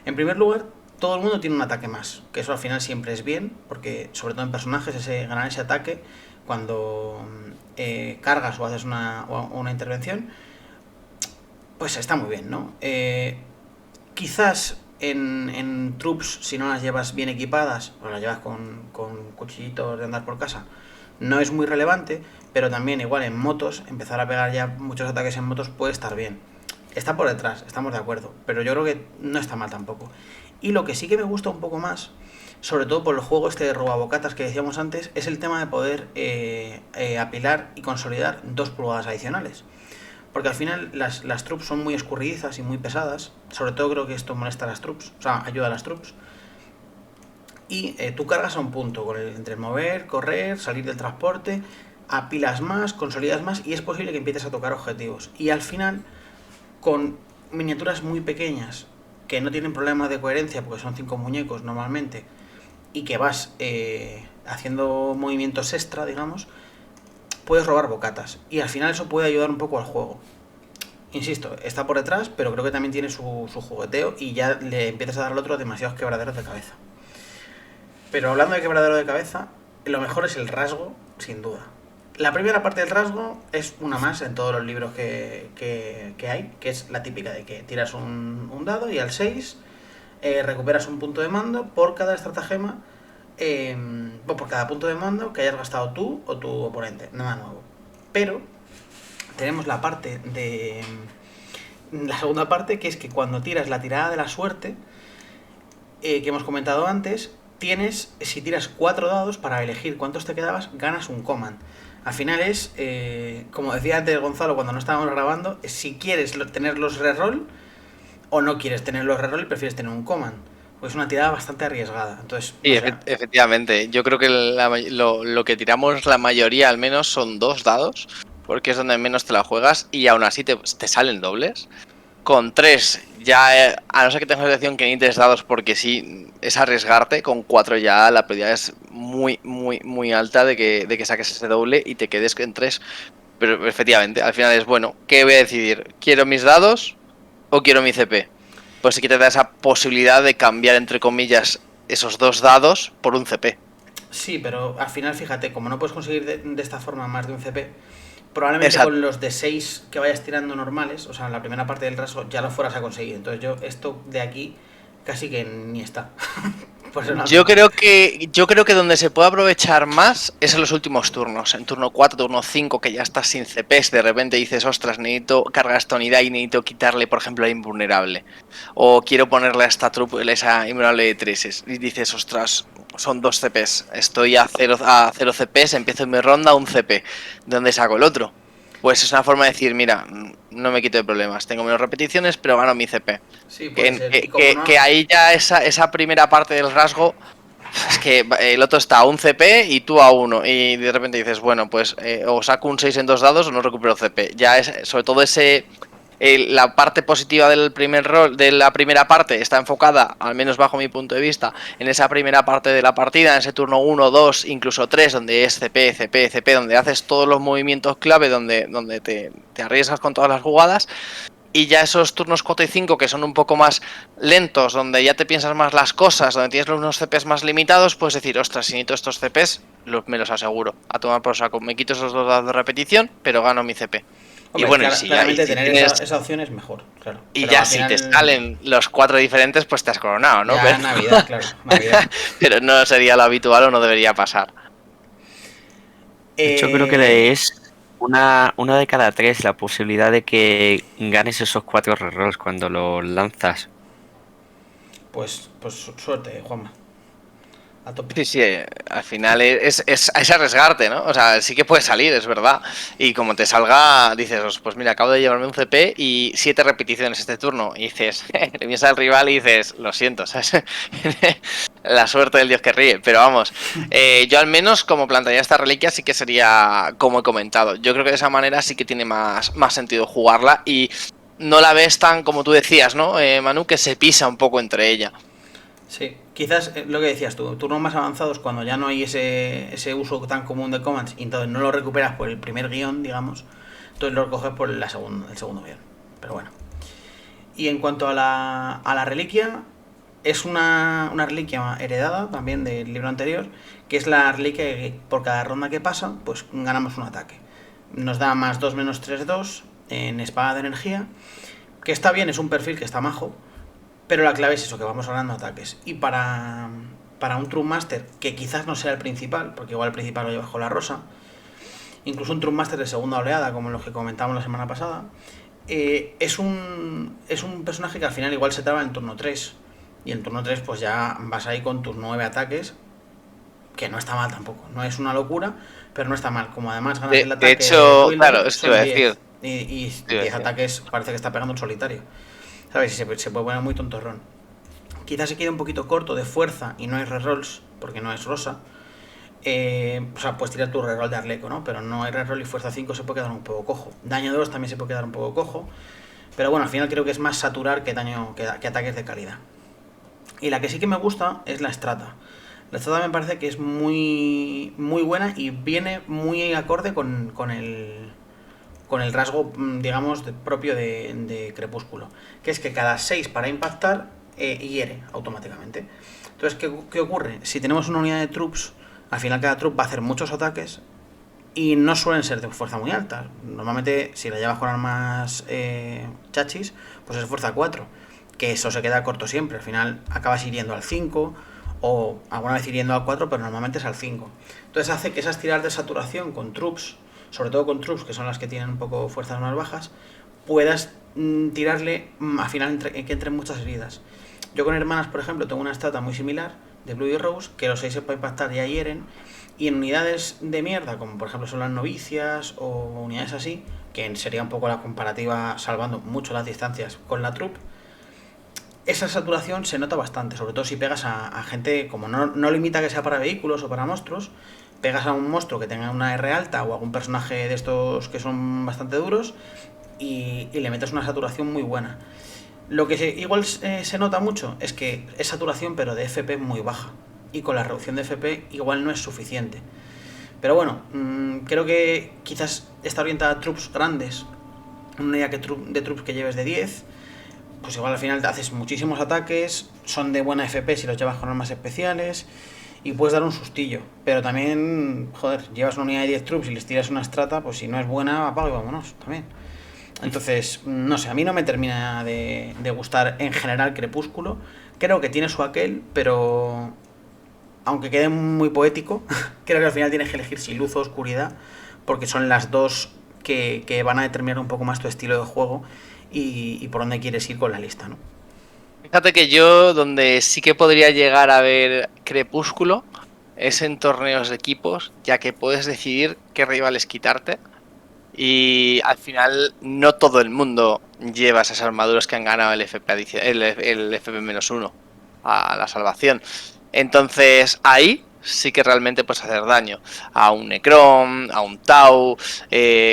En primer lugar, todo el mundo tiene un ataque más, que eso al final siempre es bien, porque sobre todo en personajes ganar ese ataque cuando cargas o haces una intervención, pues está muy bien, ¿no? Quizás en troops, si no las llevas bien equipadas, o las llevas con cuchillitos de andar por casa, no es muy relevante, pero también igual en motos, empezar a pegar ya muchos ataques en motos puede estar bien. Está por detrás, estamos de acuerdo, pero yo creo que no está mal tampoco. Y lo que sí que me gusta un poco más, sobre todo por el juego este de robabocatas que decíamos antes, es el tema de poder apilar y consolidar 2 pulgadas adicionales. Porque al final las troops son muy escurridizas y muy pesadas, sobre todo creo que esto molesta a las troops, o sea, ayuda a las troops. Y tú cargas a un punto, entre mover, correr, salir del transporte, apilas más, consolidas más y es posible que empieces a tocar objetivos. Y al final, con miniaturas muy pequeñas, que no tienen problemas de coherencia porque son 5 muñecos normalmente, y que vas haciendo movimientos extra, digamos, puedes robar bocatas. Y al final eso puede ayudar un poco al juego. Insisto, está por detrás, pero creo que también tiene su jugueteo y ya le empiezas a dar al otro demasiados quebraderos de cabeza. Pero hablando de quebradero de cabeza, lo mejor es el rasgo, sin duda. La primera parte del rasgo es una más en todos los libros que hay, que es la típica de que tiras un dado y al 6 recuperas un punto de mando por cada estratagema, o por cada punto de mando que hayas gastado tú o tu oponente, nada nuevo. Pero tenemos la segunda parte, que es que cuando tiras la tirada de la suerte, que hemos comentado antes, si tiras 4 dados para elegir cuántos te quedabas, ganas un command. Al final es, como decía antes Gonzalo cuando no estábamos grabando, si quieres tener los reroll o no quieres tener los reroll y prefieres tener un command. Pues es una tirada bastante arriesgada. Entonces, Sí, efectivamente. Yo creo que lo que tiramos la mayoría al menos son 2 dados, porque es donde menos te la juegas y aún así te salen dobles. Con 3 ya, a no ser que tengas la elección que ni 3 dados, porque sí, es arriesgarte. Con 4 ya la probabilidad es muy, muy, muy alta de que saques ese doble y te quedes en 3. Pero efectivamente, al final es, bueno, ¿qué voy a decidir? ¿Quiero mis dados o quiero mi CP? Pues sí que te da esa posibilidad de cambiar, entre comillas, esos 2 dados por un CP. Sí, pero al final, fíjate, como no puedes conseguir de esta forma más de un CP, probablemente Exacto. con los de 6 que vayas tirando normales, o sea, en la primera parte del rasgo, ya lo fueras a conseguir. Entonces esto de aquí casi que ni está. Yo creo que donde se puede aprovechar más es en los últimos turnos. En turno 4, turno 5, que ya estás sin CPs, de repente dices, ostras, necesito cargar esta unidad y necesito quitarle, por ejemplo, a invulnerable. O quiero ponerle a esta trupe, esa invulnerable de 3. Y dices, ostras, son 2 CPs. Estoy a 0 CPs, empiezo mi ronda, un CP. ¿De dónde saco el otro? Pues es una forma de decir, mira, no me quito de problemas, tengo menos repeticiones, pero gano mi CP. Sí, puede ser. Que ahí ya esa primera parte del rasgo, es que el otro está a un CP y tú a 1, y de repente dices, bueno, pues o saco un 6 en 2 dados o no recupero CP. Ya es, sobre todo la parte positiva del primer rol, de la primera parte, está enfocada, al menos bajo mi punto de vista, en esa primera parte de la partida, en ese turno 1, 2, incluso 3, donde es CP, CP, CP, donde haces todos los movimientos clave, donde te arriesgas con todas las jugadas. Y ya esos turnos 4 y 5, que son un poco más lentos, donde ya te piensas más las cosas, donde tienes unos CPs más limitados, puedes decir, ostras, si necesito estos CPs, me los aseguro. A tomar por saco, me quito esos 2 dados de repetición, pero gano mi CP. Hombre, y bueno, claramente si tener tienes, esa opción es mejor, claro. y Pero ya al si final, te salen los 4 diferentes, pues te has coronado, ¿no? Ya Pero, Navidad, claro, Navidad. pero no sería lo habitual o no debería pasar. De hecho, creo que es una de cada 3 la posibilidad de que ganes esos 4 rerolls cuando los lanzas. Pues suerte, Juanma. A tope. Sí, sí, al final es arriesgarte, ¿no? O sea, sí que puede salir, es verdad. Y como te salga, dices, pues mira, acabo de llevarme un CP y 7 repeticiones este turno. Y dices, le miras al rival y dices, lo siento, ¿sabes? La suerte del dios que ríe. Pero vamos, yo al menos como plantearía esta reliquia sí que sería como he comentado. Yo creo que de esa manera sí que tiene más sentido jugarla y no la ves tan, como tú decías, ¿no, Manu? Que se pisa un poco entre ella. Sí, quizás lo que decías tú, turnos más avanzados cuando ya no hay ese uso tan común de commands y entonces no lo recuperas por el primer guión, digamos, entonces lo recoges por el segundo guión. Pero bueno. Y en cuanto a la reliquia, es una reliquia heredada también del libro anterior, que es la reliquia que por cada ronda que pasa, pues ganamos un ataque. Nos da más 2 menos 3, 2 en espada de energía, que está bien, es un perfil que está majo, pero la clave es eso, que vamos ganando ataques. Y para un True Master, que quizás no sea el principal, porque igual el principal lo llevas con la rosa, incluso un True Master de segunda oleada, como los que comentábamos la semana pasada, es un personaje que al final igual se traba en turno 3. Y en turno 3 pues ya vas ahí con tus 9 ataques, que no está mal tampoco. No es una locura, pero no está mal. Como además ganas el ataque de hecho, Wilder, claro, eso te iba a 10. decir. Y 10 ataques parece que está pegando un solitario. ¿Sabes? Y se puede poner muy tontorrón. Quizás se quede un poquito corto de fuerza y no hay rerolls, porque no es rosa. O sea, puedes tirar tu reroll de Arleco, ¿no? Pero no hay reroll y fuerza 5 se puede quedar un poco cojo. Daño 2 también se puede quedar un poco cojo. Pero bueno, al final creo que es más saturar que ataques de calidad. Y la que sí que me gusta es la Strata. La Strata me parece que es muy buena y viene muy acorde con el rasgo, digamos, propio de Crepúsculo. Que es que cada 6 para impactar hiere automáticamente. Entonces, ¿qué ocurre? Si tenemos una unidad de troops, al final cada troop va a hacer muchos ataques y no suelen ser de fuerza muy alta. Normalmente, si la llevas con armas chachis, pues es fuerza 4. Que eso se queda corto siempre. Al final acabas hiriendo al 5 o alguna vez hiriendo al 4, pero normalmente es al 5. Entonces hace que esas tiradas de saturación con troops, sobre todo con troops, que son las que tienen un poco fuerzas más bajas, puedas tirarle al final que entren muchas heridas. Yo con hermanas, por ejemplo, tengo una estrata muy similar de Blue y Rose, que los 6 se puede impactar y ya hieren, y en unidades de mierda, como por ejemplo son las novicias o unidades así, que sería un poco la comparativa salvando mucho las distancias con la troop, esa saturación se nota bastante, sobre todo si pegas a gente, como no limita que sea para vehículos o para monstruos, pegas a un monstruo que tenga una R alta o algún personaje de estos que son bastante duros y le metes una saturación muy buena. Lo que igual se nota mucho es que es saturación pero de FP muy baja y con la reducción de FP igual no es suficiente. Pero bueno, creo que quizás está orientada a troops grandes, una unidad de troops que lleves de 10, pues igual al final te haces muchísimos ataques, son de buena FP si los llevas con armas especiales y puedes dar un sustillo. Pero también, joder, llevas una unidad de 10 troops y les tiras una strata, pues si no es buena, apaga y vámonos también. Entonces, no sé, a mí no me termina de gustar en general Crepúsculo. Creo que tiene su aquel, pero aunque quede muy poético, creo que al final tienes que elegir si luz o oscuridad, porque son las dos que van a determinar un poco más tu estilo de juego y por dónde quieres ir con la lista, ¿no? Fíjate que yo donde sí que podría llegar a ver Crepúsculo es en torneos de equipos, ya que puedes decidir qué rivales quitarte y al final no todo el mundo lleva esas armaduras que han ganado el el FP-1 a la salvación. Entonces ahí sí que realmente puedes hacer daño a un Necron, a un Tau,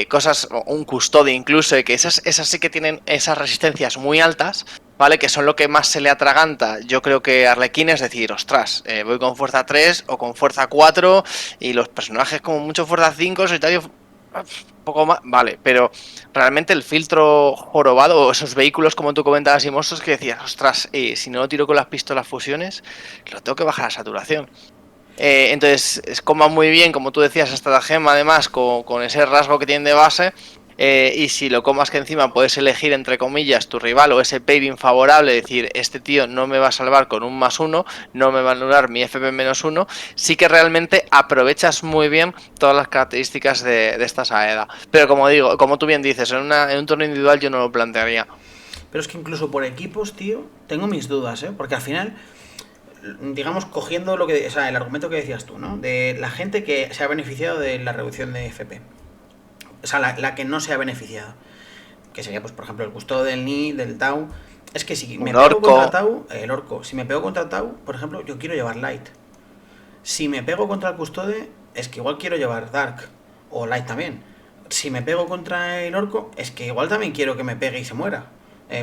cosas, un Custodio incluso, que esas sí que tienen esas resistencias muy altas, ¿vale? Que son lo que más se le atraganta, yo creo que a Arlequín, es decir, ostras, voy con fuerza 3 o con fuerza 4 y los personajes como mucho fuerza 5, solitario poco más, vale, pero realmente el filtro jorobado o esos vehículos como tú comentabas y monstruos que decías, ostras, si no lo tiro con las pistolas fusiones, lo tengo que bajar a saturación. Entonces es como muy bien, como tú decías, esta gema además con ese rasgo que tiene de base, y si lo comas que encima puedes elegir entre comillas tu rival o ese paving favorable, decir este tío no me va a salvar con un +1, no me va a anular mi FP-1, sí que realmente aprovechas muy bien todas las características de esta Saeda. Pero como digo, como tú bien dices, en un torneo individual yo no lo plantearía. Pero es que incluso por equipos, tío, tengo mis dudas, ¿eh? Porque al final, digamos, cogiendo lo que, o sea, el argumento que decías tú, ¿no? De la gente que se ha beneficiado de la reducción de FP. O sea, la que no se ha beneficiado. Que sería, pues, por ejemplo, el custodio del Ni, del Tau. Es que si me pego contra Tau, el Orco, si me pego contra Tau, por ejemplo, yo quiero llevar Light. Si me pego contra el Custode, es que igual quiero llevar Dark. O Light también. Si me pego contra el Orco, es que igual también quiero que me pegue y se muera.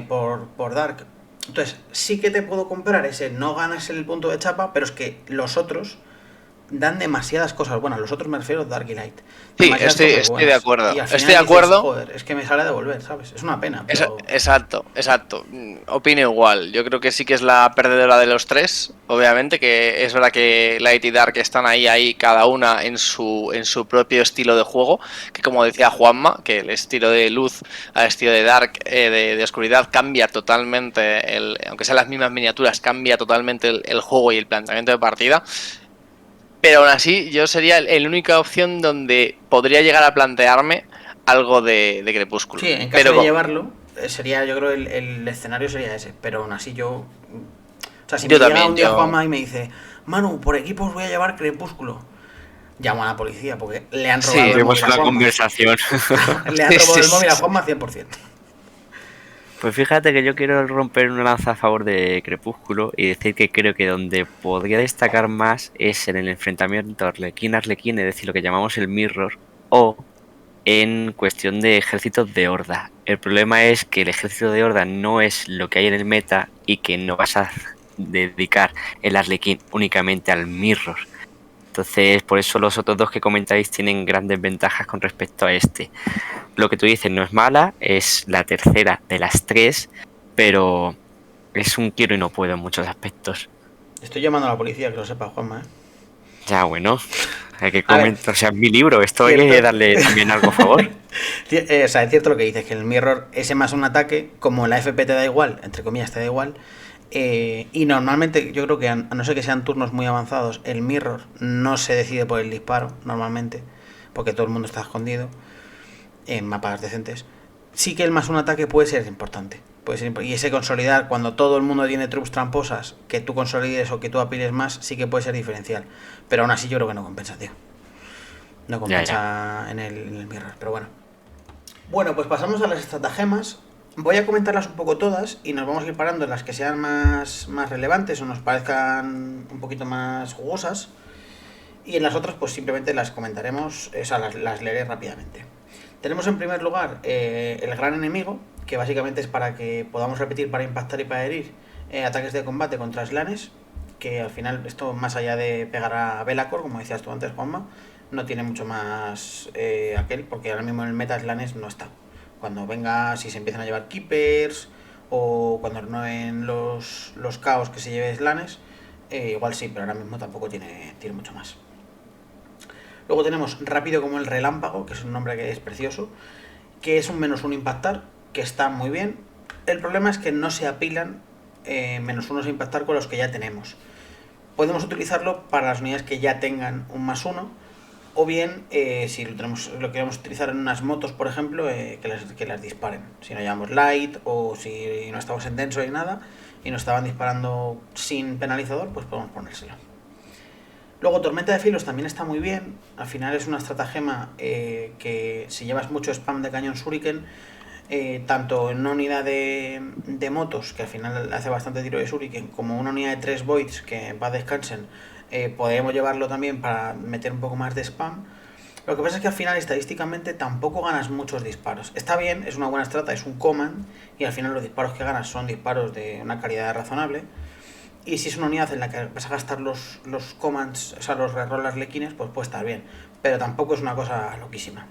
Por Dark. Entonces, sí que te puedo comprar ese no ganas el punto de chapa, pero es que los otros dan demasiadas cosas buenas. Los otros me refiero a Dark y Light. Sí, estoy de acuerdo. Y al final Estoy de dices, acuerdo. joder, es que me sale a devolver, ¿sabes? Es una pena, pero... Exacto. Opino igual. Yo creo que sí que es la perdedora de los tres. Obviamente, que es verdad que Light y Dark están ahí, cada una en su propio estilo de juego. Que como decía Juanma, que el estilo de luz al estilo de Dark, de oscuridad, cambia totalmente. Aunque sean las mismas miniaturas, cambia totalmente el juego y el planteamiento de partida. Pero aún así, yo sería la única opción donde podría llegar a plantearme algo de Crepúsculo. Sí, en caso de llevarlo, sería, yo creo, el escenario sería ese. Pero aún así yo... O sea, si me llega un día Juanma y me dice, Manu, por equipos voy a llevar Crepúsculo, llamo a la policía porque le han robado el móvil a Juanma. Conversación. Le han robado el móvil a Juanma 100%. Pues fíjate que yo quiero romper una lanza a favor de Crepúsculo y decir que creo que donde podría destacar más es en el enfrentamiento Arlequín-Arlequín, es decir, lo que llamamos el Mirror, o en cuestión de ejércitos de horda. El problema es que el ejército de horda no es lo que hay en el meta y que no vas a dedicar el Arlequín únicamente al Mirror. Entonces, por eso los otros dos que comentáis tienen grandes ventajas con respecto a este. Lo que tú dices no es mala, es la tercera de las tres, pero es un quiero y no puedo en muchos aspectos. Estoy llamando a la policía, que lo sepa, Juanma, ¿eh? Ya, bueno, hay que comentar, o sea, es mi libro, esto hay que darle también algo a favor. O sea, es cierto lo que dices, que el Mirror, ese más un ataque, como la FP te da igual, entre comillas te da igual, y normalmente yo creo que a no ser que sean turnos muy avanzados, el Mirror no se decide por el disparo, normalmente, porque todo el mundo está escondido en mapas decentes. Sí que el más un ataque puede ser importante. Y ese consolidar, cuando todo el mundo tiene troops tramposas, que tú consolides o que tú apiles más, sí que puede ser diferencial. Pero aún así yo creo que no compensa, tío. No compensa en el Mirror, pero bueno. Bueno, pues pasamos a las estratagemas. Voy a comentarlas un poco todas y nos vamos a ir parando en las que sean más relevantes o nos parezcan un poquito más jugosas. Y en las otras pues simplemente las comentaremos, o sea, las leeré rápidamente. Tenemos en primer lugar el gran enemigo, que básicamente es para que podamos repetir para impactar y para herir ataques de combate contra Slanes, que al final esto más allá de pegar a Belacor, como decías tú antes, Juanma, no tiene mucho más aquel, porque ahora mismo en el meta Slanes no está. Cuando venga, si se empiezan a llevar Keepers o cuando renueven los caos que se lleve Slanes, igual sí, pero ahora mismo tampoco tiene mucho más. Luego tenemos rápido como el relámpago, que es un nombre que es precioso, que es un -1 impactar, que está muy bien. El problema es que no se apilan -1 impactar con los que ya tenemos. Podemos utilizarlo para las unidades que ya tengan un +1, o bien si lo queremos utilizar en unas motos, por ejemplo, que las disparen. Si no llevamos light o si no estamos en denso ni nada y nos estaban disparando sin penalizador, pues podemos ponérselo. Luego Tormenta de Filos también está muy bien. Al final es una estratagema que si llevas mucho spam de cañón shuriken, tanto en una unidad de motos, que al final hace bastante tiro de shuriken, como una unidad de 3 voids que va a descansen, podemos llevarlo también para meter un poco más de spam. Lo que pasa es que al final estadísticamente tampoco ganas muchos disparos. Está bien, es una buena estrata, es un command, y al final los disparos que ganas son disparos de una calidad razonable. Y si es una unidad en la que vas a gastar los commands, o sea, los reroll arlequines, pues puede estar bien. Pero tampoco es una cosa loquísima.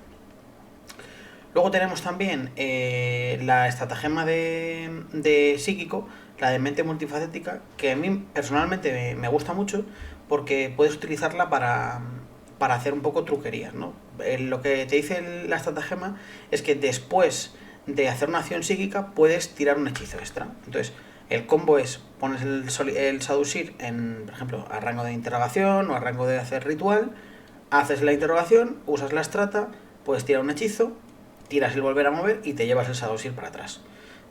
Luego tenemos también la estratagema de psíquico, la de mente multifacética, que a mí personalmente me gusta mucho porque puedes utilizarla para hacer un poco truquerías, ¿no? Lo que te dice la estratagema es que después de hacer una acción psíquica puedes tirar un hechizo extra. Entonces, el combo es, pones el Saducir en, por ejemplo, a rango de interrogación o a rango de hacer ritual, haces la interrogación, usas la estrata, puedes tirar un hechizo, tiras el volver a mover y te llevas el Saducir para atrás.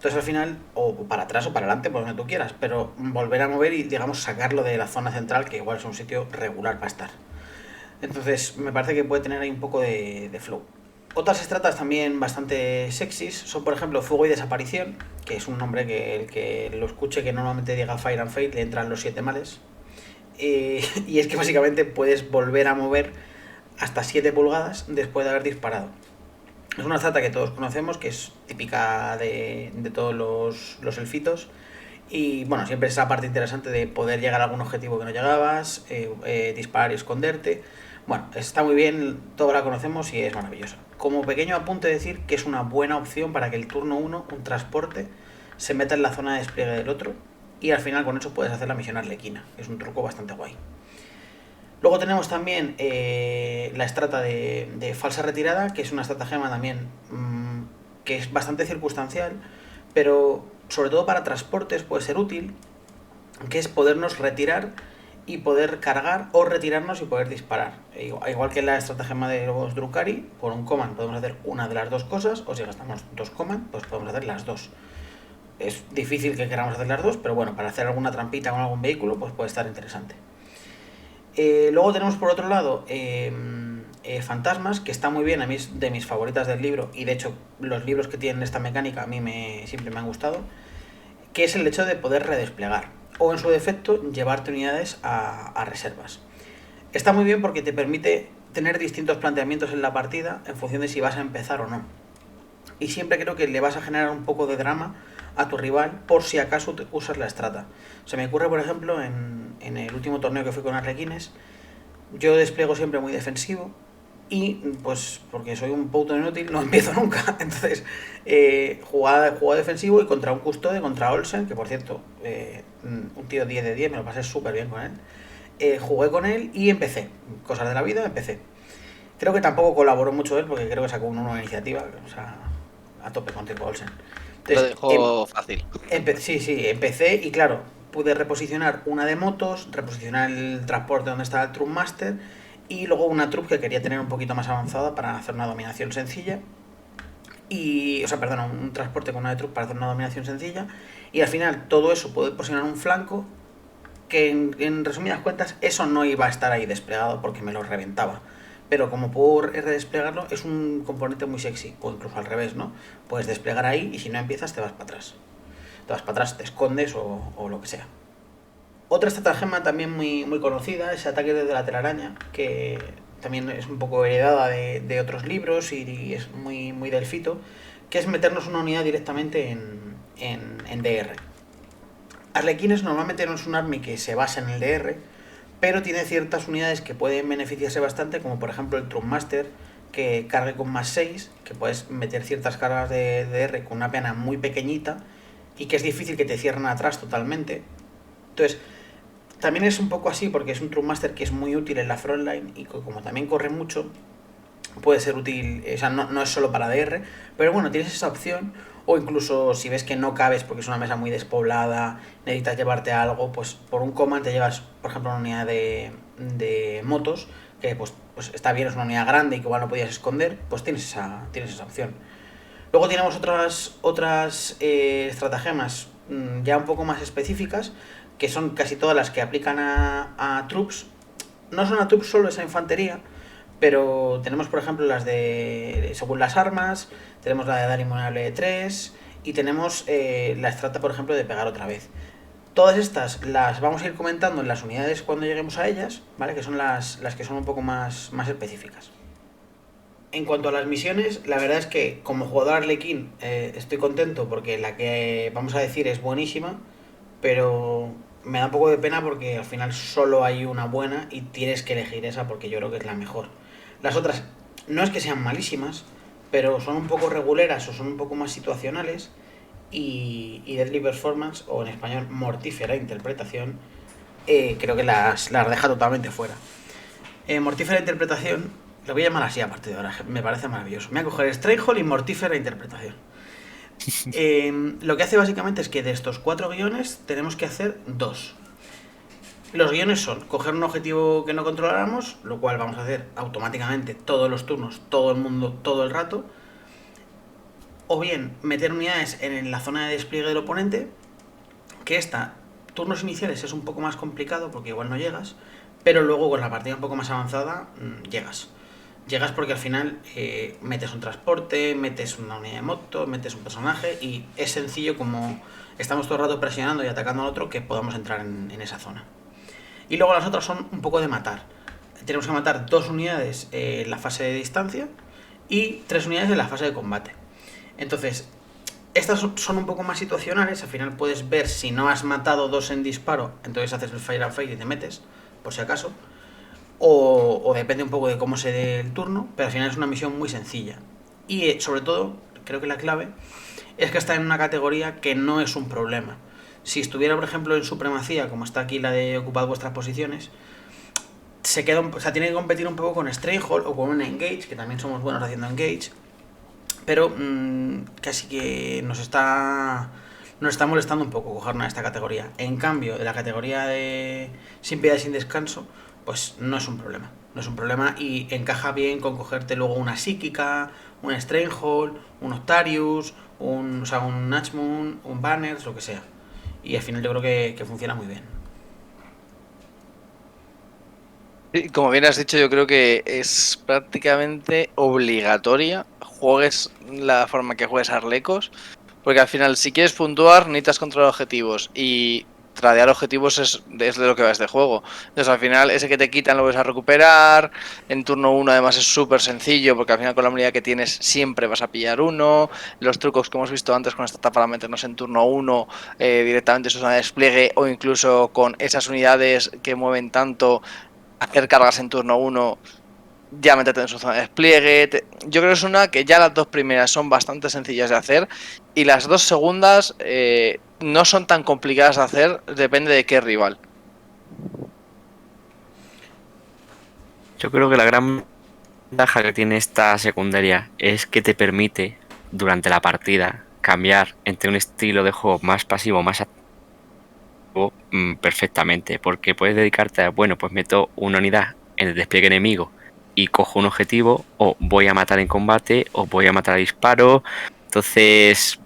Entonces al final, o para atrás o para adelante, por donde tú quieras, pero volver a mover y, digamos, sacarlo de la zona central, que igual es un sitio regular para estar. Entonces me parece que puede tener ahí un poco de flow. Otras estratas también bastante sexys son, por ejemplo, Fuego y Desaparición, que es un nombre que el que lo escuche que normalmente diga Fire and Fate le entran los 7 males. Y es que básicamente puedes volver a mover hasta 7 pulgadas después de haber disparado. Es una estrata que todos conocemos, que es típica de todos los elfitos. Y bueno, siempre es esa parte interesante de poder llegar a algún objetivo que no llegabas, disparar y esconderte. Bueno, está muy bien, todos la conocemos y es maravillosa. Como pequeño apunte decir que es una buena opción para que el turno 1, un transporte, se meta en la zona de despliegue del otro y al final con eso puedes hacer la misión arlequina. Es un truco bastante guay. Luego tenemos también la estrata de falsa retirada, que es una estratagema también que es bastante circunstancial, pero sobre todo para transportes puede ser útil, que es podernos retirar y poder cargar o retirarnos y poder disparar. Igual que la estratagema de los Drukhari, por un command podemos hacer una de las dos cosas, o si gastamos 2 command, pues podemos hacer las dos. Es difícil que queramos hacer las dos, pero bueno, para hacer alguna trampita con algún vehículo, pues puede estar interesante. Luego tenemos por otro lado fantasmas, que está muy bien, a mí es de mis favoritas del libro, y de hecho los libros que tienen esta mecánica a mí siempre me han gustado, que es el hecho de poder redesplegar, o en su defecto llevarte unidades a reservas. Está muy bien porque te permite tener distintos planteamientos en la partida en función de si vas a empezar o no. Y siempre creo que le vas a generar un poco de drama a tu rival por si acaso usas la estrata. Se me ocurre, por ejemplo, en el último torneo que fui con Arlequines, yo despliego siempre muy defensivo y, pues, porque soy un puto inútil, no empiezo nunca. Entonces, jugaba defensivo y contra un custode, contra Olsen, que por cierto, un tío 10 de 10, me lo pasé súper bien con él. Jugué con él y empecé. Cosas de la vida, empecé. Creo que tampoco colaboró mucho él porque creo que sacó un 1 de iniciativa, o sea, a tope con tipo Olsen. Lo Entonces, dejo fácil. sí, empecé y claro, pude reposicionar una de motos, reposicionar el transporte donde estaba el Trumpmaster y luego una trup que quería tener un poquito más avanzada para hacer una dominación sencilla. Y, o sea, perdón, un transporte con una de trup para hacer una dominación sencilla. Y al final todo eso puede posicionar un flanco que en resumidas cuentas eso no iba a estar ahí desplegado porque me lo reventaba. Pero como puedo redesplegarlo, es un componente muy sexy, o incluso al revés, ¿no? Puedes desplegar ahí y si no empiezas te vas para atrás. Te vas para atrás, te escondes o lo que sea. Otra estratagema también muy conocida es Ataque desde la telaraña, que también es un poco heredada de otros libros y es muy delfito, que es meternos una unidad directamente en DR. Arlequines normalmente no es un army que se basa en el DR, pero tiene ciertas unidades que pueden beneficiarse bastante, como por ejemplo el Trumpmaster, que cargue con más 6, que puedes meter ciertas cargas de DR con una pena muy pequeñita y que es difícil que te cierren atrás totalmente. Entonces, también es un poco así porque es un Trumpmaster que es muy útil en la frontline y como también corre mucho, puede ser útil, o sea, no es solo para DR, pero bueno, tienes esa opción. O incluso si ves que no cabes porque es una mesa muy despoblada, necesitas llevarte algo, pues por un command te llevas, por ejemplo, una unidad de motos, que pues está bien, es una unidad grande y que igual no podías esconder, pues tienes esa opción. Luego tenemos otras estratagemas ya un poco más específicas, que son casi todas las que aplican a troops. No son a troops solo esa infantería, pero tenemos por ejemplo las de según las armas, tenemos la de dar inmunable de 3 y tenemos la estrata por ejemplo de pegar otra vez. Todas estas las vamos a ir comentando en las unidades cuando lleguemos a ellas, ¿vale? Que son las que son un poco más específicas. En cuanto a las misiones, la verdad es que como jugador Arlequín estoy contento porque la que vamos a decir es buenísima, pero me da un poco de pena porque al final solo hay una buena y tienes que elegir esa porque yo creo que es la mejor. Las otras no es que sean malísimas, pero son un poco reguleras o son un poco más situacionales y Deadly Performance, o en español Mortífera Interpretación, creo que las deja totalmente fuera. Mortífera Interpretación, lo voy a llamar así a partir de ahora, me parece maravilloso. Me voy a coger Strayhole y Mortífera Interpretación. Lo que hace básicamente es que de estos 4 guiones tenemos que hacer 2. Los guiones son coger un objetivo que no controláramos, lo cual vamos a hacer automáticamente todos los turnos, todo el mundo, todo el rato. o bien meter unidades en la zona de despliegue del oponente, que turnos iniciales es un poco más complicado porque igual no llegas, pero luego con la partida un poco más avanzada llegas. Llegas porque al final metes un transporte, metes una unidad de moto, metes un personaje y es sencillo como estamos todo el rato presionando y atacando al otro que podamos entrar en esa zona. Y luego las otras son un poco de matar. Tenemos que matar 2 unidades en la fase de distancia y 3 unidades en la fase de combate. Entonces, estas son un poco más situacionales. Al final puedes ver si no has matado 2 en disparo, entonces haces el fire and fire y te metes, por si acaso. O depende un poco de cómo se dé el turno, pero al final es una misión muy sencilla. Y sobre todo, creo que la clave es que está en una categoría que no es un problema. Si estuviera, por ejemplo, en supremacía, como está aquí la de ocupad vuestras posiciones, tiene que competir un poco con Strayhold o con un Engage, que también somos buenos haciendo Engage, pero casi que nos está molestando un poco cogernos a esta categoría. En cambio, de la categoría de sin piedad y sin descanso, pues no es un problema. No es un problema y encaja bien con cogerte luego una psíquica, un Stranghold, un Octarius, un Natchmoon, un Banners, lo que sea. Y al final yo creo que funciona muy bien. Sí, como bien has dicho, yo creo que es prácticamente obligatoria juegues la forma que juegues Arlecos, porque al final si quieres puntuar necesitas controlar objetivos y tradear objetivos es de lo que va este juego. Entonces al final ese que te quitan lo vas a recuperar, en turno 1 además es súper sencillo porque al final con la unidad que tienes siempre vas a pillar uno, los trucos que hemos visto antes con esta etapa para meternos en turno 1 directamente eso es una despliegue o incluso con esas unidades que mueven tanto hacer cargas en turno 1, ya meterte en su zona de despliegue. Yo creo que es una que ya las 2 primeras son bastante sencillas de hacer y las 2 segundas no son tan complicadas de hacer, depende de qué rival. Yo creo que la gran ventaja que tiene esta secundaria es que te permite, durante la partida, cambiar entre un estilo de juego más pasivo o más activo perfectamente, porque puedes dedicarte a, bueno, pues meto una unidad en el despliegue enemigo y cojo un objetivo, o voy a matar en combate, o voy a matar a disparo. Entonces,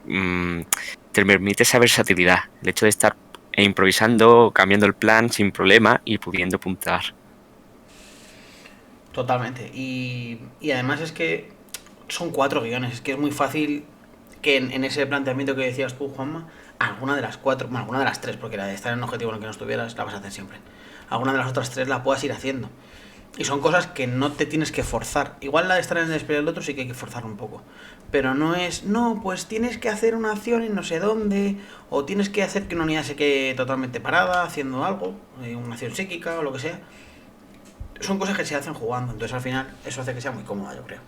te permite esa versatilidad, el hecho de estar improvisando, cambiando el plan sin problema y pudiendo puntar. Totalmente. Y además es que son 4 guiones. Es que es muy fácil que en ese planteamiento que decías tú, Juanma, alguna de las 4, bueno, alguna de las 3, porque la de estar en un objetivo en el que no estuvieras la vas a hacer siempre. Alguna de las otras 3 la puedas ir haciendo. Y son cosas que no te tienes que forzar. Igual la de estar en el despliegue del otro sí que hay que forzar un poco. Pero no es, no, pues tienes que hacer una acción en no sé dónde, o tienes que hacer que una unidad se quede totalmente parada haciendo algo, una acción psíquica o lo que sea. Son cosas que se hacen jugando, entonces al final eso hace que sea muy cómoda, yo creo.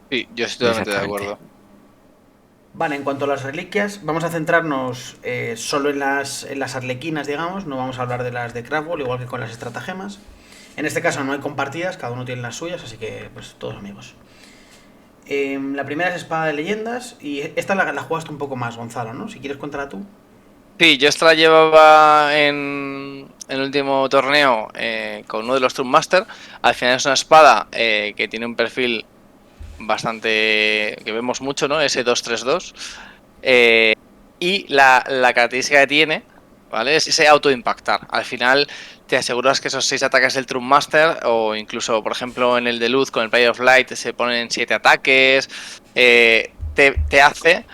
Sí, yo estoy totalmente de Exactamente. acuerdo. Vale, en cuanto a las reliquias, vamos a centrarnos solo en las arlequinas, digamos, no vamos a hablar de las de Craftball, igual que con las estratagemas. En este caso no hay compartidas, cada uno tiene las suyas, así que pues todos amigos. La primera es Espada de Leyendas, y esta la jugaste un poco más, Gonzalo, ¿no? Si quieres contarla tú. Sí, yo esta la llevaba en el último torneo con uno de los Master. Al final es una espada que tiene un perfil bastante que vemos mucho, ¿no? Ese 2-3-2. Y la característica que tiene, ¿vale? Es ese auto-impactar. Al final te aseguras que esos 6 ataques del True Master, o incluso, por ejemplo, en el de luz con el Play of Light se ponen 7 ataques, te hace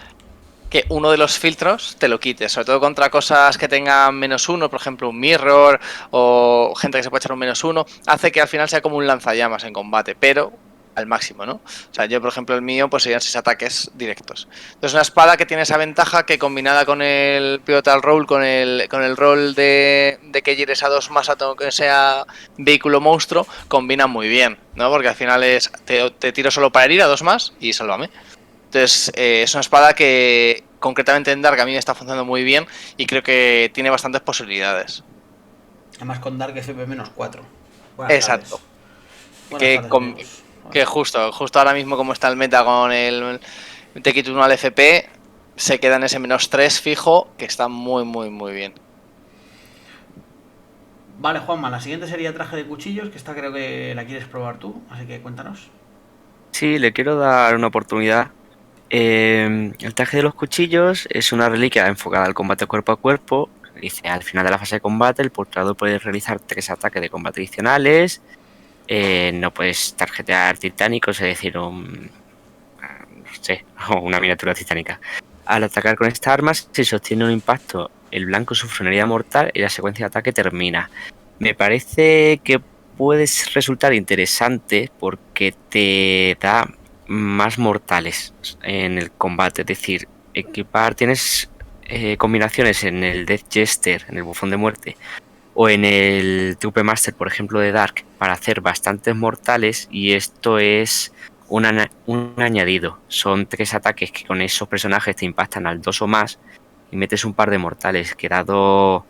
que uno de los filtros te lo quites, sobre todo contra cosas que tengan -1, por ejemplo un mirror o gente que se puede echar un -1, hace que al final sea como un lanzallamas en combate, pero al máximo, ¿no? O sea, yo por ejemplo el mío pues serían 6 ataques directos. Entonces una espada que tiene esa ventaja que combinada con el pivotal roll, con el rol de que gires a 2 más a que sea vehículo monstruo, combina muy bien, ¿no? Porque al final es te tiro solo para herir a 2 más y sálvame. Entonces, es una espada que concretamente en Dark a mí me está funcionando muy bien y creo que tiene bastantes posibilidades. Además con Dark FP-4. Buenas tardes. Exacto. Buenas Que, tardes, amigos. que justo ahora mismo como está el meta con el te quito uno al FP, se queda en ese -3 fijo, que está muy bien. Vale, Juanma, la siguiente sería Traje de Cuchillos, que esta creo que la quieres probar tú, así que cuéntanos. Sí, le quiero dar una oportunidad El traje de los cuchillos es una reliquia enfocada al combate cuerpo a cuerpo. Dice, al final de la fase de combate, el portador puede realizar 3 ataques de combate adicionales. No puedes tarjetear titánicos, es decir, no sé, o una miniatura titánica. Al atacar con esta arma, si sostiene un impacto, el blanco sufre una herida mortal y la secuencia de ataque termina. Me parece que puede resultar interesante porque te da más mortales en el combate. Es decir, tienes combinaciones en el Death Jester, en el bufón de muerte, o en el Trupe Master, por ejemplo, de Dark, para hacer bastantes mortales, y esto es un añadido. Son 3 ataques que con esos personajes te impactan al 2 o más y metes un par de mortales, que dado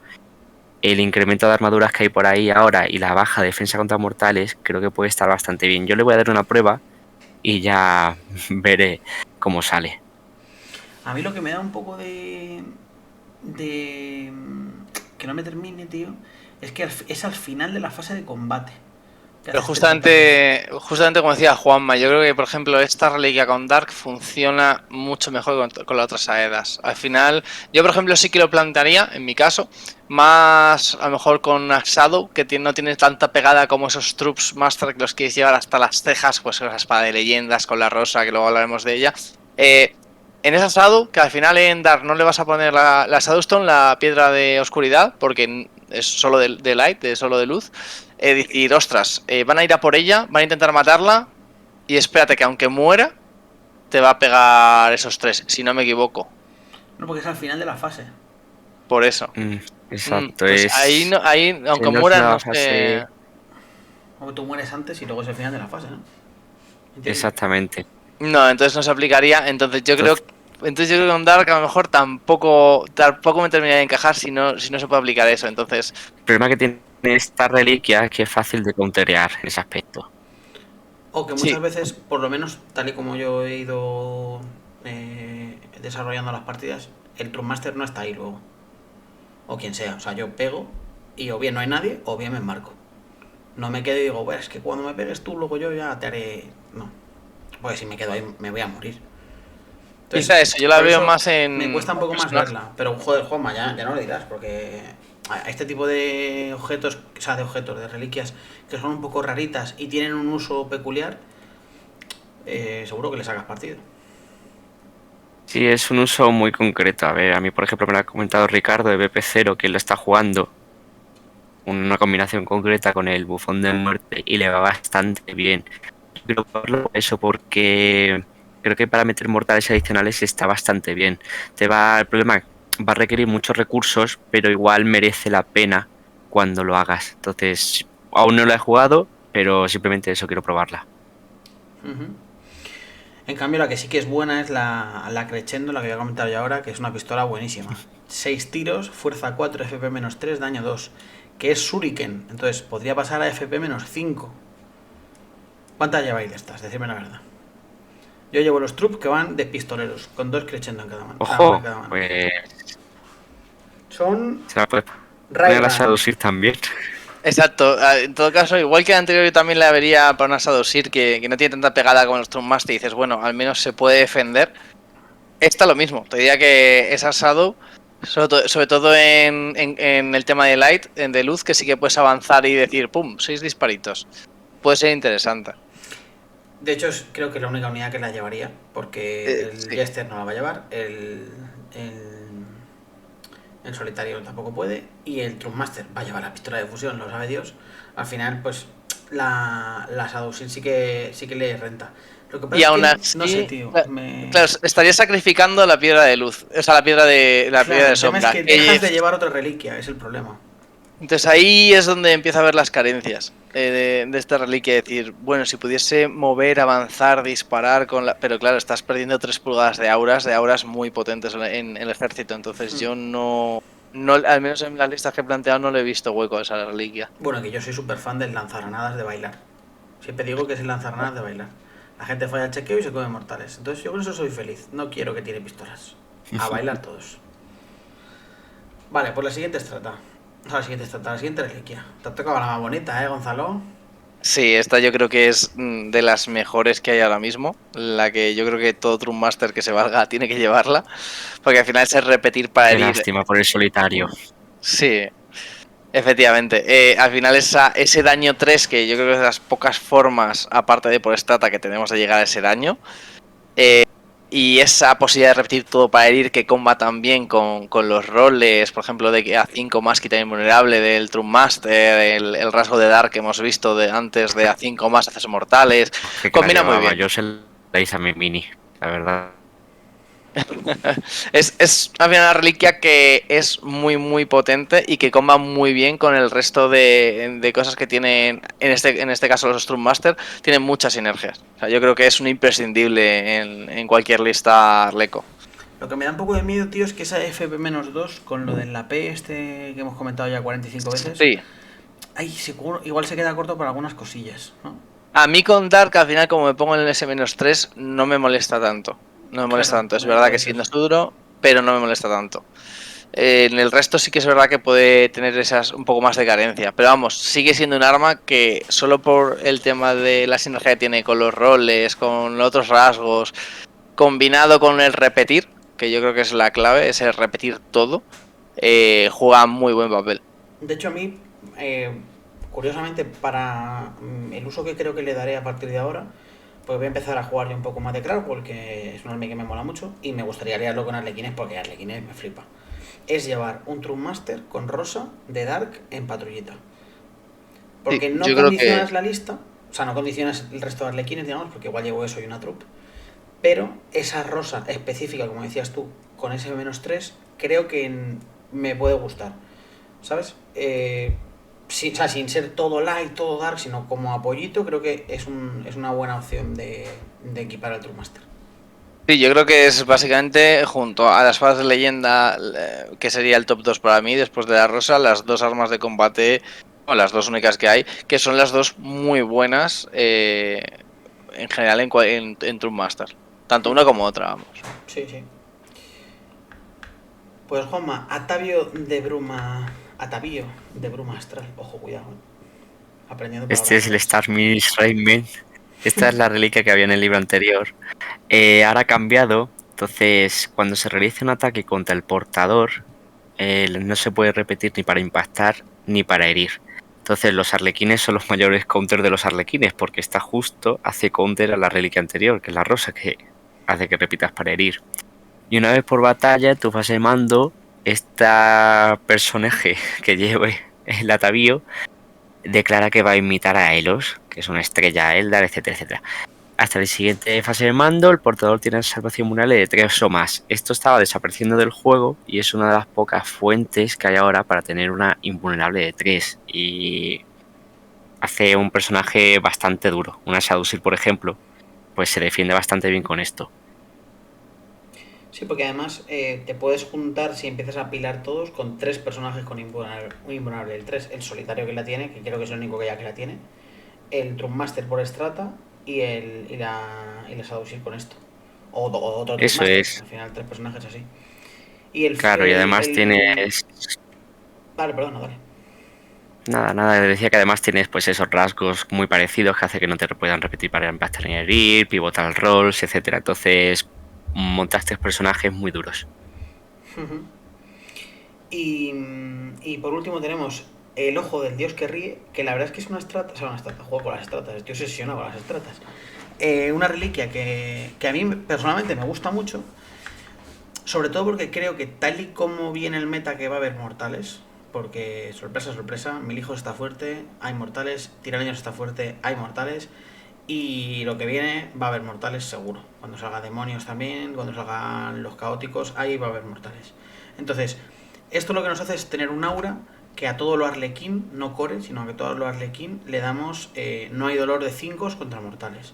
el incremento de armaduras que hay por ahí ahora y la baja defensa contra mortales, creo que puede estar bastante bien. Yo le voy a dar una prueba y ya veré cómo sale. A mí lo que me da un poco de que no me termine, tío, es que es al final de la fase de combate. Pero justamente como decía Juanma, yo creo que, por ejemplo, esta reliquia con Dark funciona mucho mejor con las otras Aedas. Al final, yo, por ejemplo, sí que lo plantearía, en mi caso, más a lo mejor con Shadow, que no tiene tanta pegada como esos Troops Master que los quieres llevar hasta las cejas, pues esa espada de leyendas con la rosa, que luego hablaremos de ella. En esa Shadow, que al final en Dark no le vas a poner la Shadowstone, la piedra de oscuridad, porque es solo de light, solo de luz. Decir, ostras, van a ir a por ella, van a intentar matarla, y espérate que aunque muera, te va a pegar esos 3, si no me equivoco. No, porque es al final de la fase. Por eso. Exacto, Pues ahí, aunque no es muera, una no sé. O tú mueres antes y luego es el final de la fase, ¿no? ¿Entiendes? Exactamente. No, entonces no se aplicaría. Entonces yo creo que con Dark a lo mejor tampoco me terminaría de encajar si no se puede aplicar eso. Entonces, El problema que tiene esta reliquia es que es fácil de counterear en ese aspecto. O que sí. muchas veces, por lo menos tal y como yo he ido desarrollando las partidas, el Trummaster no está ahí luego. O quien sea. O sea, yo pego y o bien no hay nadie o bien me enmarco. No me quedo y digo, bueno, es que cuando me pegues tú, luego yo ya te haré. No. Porque si me quedo ahí me voy a morir. Entonces, quizá eso, yo la por veo eso más en. me cuesta un poco más personaje. verla. Pero joder, Juanma, ya no lo dirás, porque a este tipo de objetos, o sea, de reliquias que son un poco raritas y tienen un uso peculiar, seguro que le sacas partido. Sí, es un uso muy concreto. A ver, a mí, por ejemplo, me lo ha comentado Ricardo de BP0 que él lo está jugando una combinación concreta con el bufón de muerte y le va bastante bien. Quiero probarlo por eso, porque creo que para meter mortales adicionales está bastante bien. El problema va a requerir muchos recursos, pero igual merece la pena cuando lo hagas. Entonces, aún no lo he jugado, pero simplemente eso, quiero probarla. Uh-huh. En cambio, la que sí que es buena es la Crescendo, la que voy a comentar yo ahora, que es una pistola buenísima. 6 tiros, fuerza 4, FP-3, daño 2. Que es Shuriken, entonces podría pasar a FP-5. ¿Cuántas lleváis de estas? Decidme la verdad. Yo llevo los troops que van de pistoleros, con 2 Crescendo en cada mano. Ojo, Cada mano. pues Son se la puede Ray poner a Gun. Shadowsir también. Exacto, en todo caso, igual que el anterior, yo también la vería para una Shadowsir que no tiene tanta pegada como los Trummaster y dices, bueno, al menos se puede defender. Esta lo mismo, te diría que esa Shadow, sobre todo en el tema de Light, de luz, que sí que puedes avanzar y decir, pum, 6 disparitos. Puede ser interesante. De hecho, creo que es la única unidad que la llevaría, porque el sí. Jester no la va a llevar, el solitario tampoco puede, y el Trumpmaster va a llevar la pistola de fusión, lo sabe Dios. Al final, pues la Shadowsir sí que le renta. Lo que pasa Y es aún que, así, no sé, tío. claro, estaría sacrificando la piedra de luz, o sea, la piedra de Claro, el tema sombra. es que dejas de llevar otra reliquia, es el problema. Entonces ahí es donde empieza a ver las carencias de esta reliquia. Decir, bueno, si pudiese mover, avanzar, disparar pero claro, estás perdiendo 3 pulgadas de auras muy potentes en el ejército. Entonces yo no, al menos en las listas que he planteado, no le he visto hueco a esa reliquia. Bueno, que yo soy súper fan del lanzagranadas de bailar. Siempre digo que es el lanzagranadas de bailar. La gente falla el chequeo y se come mortales. Entonces yo con eso soy feliz. No quiero que tire pistolas. A bailar todos. Vale, pues la siguiente estrata. La siguiente reliquia. Te ha tocado la más bonita, Gonzalo. Sí, esta yo creo que es de las mejores que hay ahora mismo. La que yo creo que todo True Master que se valga tiene que llevarla. Porque al final es repetir para Qué herir. lástima por el solitario. Sí, efectivamente. Al final ese daño 3 que yo creo que es de las pocas formas, aparte de por estrata, que tenemos de llegar a ese daño. Y esa posibilidad de repetir todo para herir que comba también con los roles, por ejemplo, de que A5 más quita invulnerable del True Master, el rasgo de Dark que hemos visto de antes de A5 más haces mortales, Que la combina muy llevaba, bien. yo se la hice a mi mini, la verdad. Es al final una reliquia que es muy potente y que comba muy bien con el resto de cosas que tienen, en este caso los True Master, tienen muchas sinergias. O sea, yo creo que es un imprescindible en cualquier lista Arleco. Lo que me da un poco de miedo, tío, es que esa FP-2, con lo del AP este que hemos comentado ya 45 veces, Sí. ay, seguro, igual se queda corto para algunas cosillas, ¿no? A mí con Dark, al final, como me pongo en el S-3, no me molesta tanto. No me molesta Claro, tanto. Es también verdad que puede ser. siendo duro, pero no me molesta tanto. En el resto sí que es verdad que puede tener esas un poco más de carencia. Pero vamos, sigue siendo un arma que solo por el tema de la sinergia que tiene con los roles, con otros rasgos, combinado con el repetir, que yo creo que es la clave, es el repetir todo, juega muy buen papel. De hecho, a mí, curiosamente, para el uso que creo que le daré a partir de ahora, pues voy a empezar a jugar yo un poco más de Crash, porque es un arma que me mola mucho, y me gustaría liarlo con Arlequines, porque Arlequines me flipa. Es llevar un True Master con Rosa de Dark en patrullita. Sí, Porque no yo creo que condicionas la lista, o sea, no condicionas el resto de Arlequines, digamos, porque igual llevo eso y una troupe, pero esa rosa específica, como decías tú, con ese -3, creo que me puede gustar. ¿Sabes? O sea, sin ser todo light, todo dark, sino como apoyito, creo que es una buena opción de equipar al True Master. sí, yo creo que es básicamente, junto a las fases de leyenda, que sería el top 2 para mí, después de la rosa, las dos armas de combate, o las dos únicas que hay, que son las dos muy buenas en general en True Master. Tanto una como otra, vamos. Sí, sí. Pues Juanma, Atavío de bruma astral. Ojo, cuidado, aprendiendo Este palabras es el nuevas. Star Minish Rayman. Esta es la reliquia que había en el libro anterior. Ahora ha cambiado. Entonces, cuando se realiza un ataque contra el portador, no se puede repetir ni para impactar ni para herir. Entonces, los arlequines son los mayores counters de los arlequines, porque está justo, hace counter a la reliquia anterior, que es la rosa, que hace que repitas para herir. Y una vez por batalla, tu fase de mando, esta personaje que lleve el atavío declara que va a imitar a Elos, que es una estrella Eldar, etcétera, etcétera. Hasta la siguiente fase de mando, el portador tiene salvación vulnerable de 3 o más. Esto estaba desapareciendo del juego y es una de las pocas fuentes que hay ahora para tener una invulnerable de 3. Y hace un personaje bastante duro. Una Shadowsir, por ejemplo, pues se defiende bastante bien con esto. Sí, porque además te puedes juntar, si empiezas a pilar todos, con tres personajes con un invulnerable. El 3, el solitario que la tiene, que creo que es el único que ya que la tiene. El True Master por Strata y la Shadowsir con esto. O otro True Eso Master, es. al final tres personajes así. Y el, Claro, y además tienes... Vale, perdona, dale. Nada, decía que además tienes pues esos rasgos muy parecidos que hace que no te puedan repetir para impactar en herir, pivotar rolls, etcétera. Entonces montaste personajes muy duros. Y por último tenemos el ojo del dios que ríe, que la verdad es que es una estrata, o sea, una estrata, juego con las estratas, estoy obsesionado con las estratas. Una reliquia que a mí personalmente me gusta mucho, sobre todo porque creo que tal y como viene el meta que va a haber mortales, porque sorpresa, sorpresa, Mil Hijos está fuerte, hay mortales, Tiraniños está fuerte, hay mortales, y lo que viene va a haber mortales seguro. Cuando salga demonios también, cuando salgan los caóticos, ahí va a haber mortales. Entonces, esto lo que nos hace es tener un aura que a todo lo arlequín, no core, sino que a todo lo arlequín le damos no hay dolor de 5 contra mortales.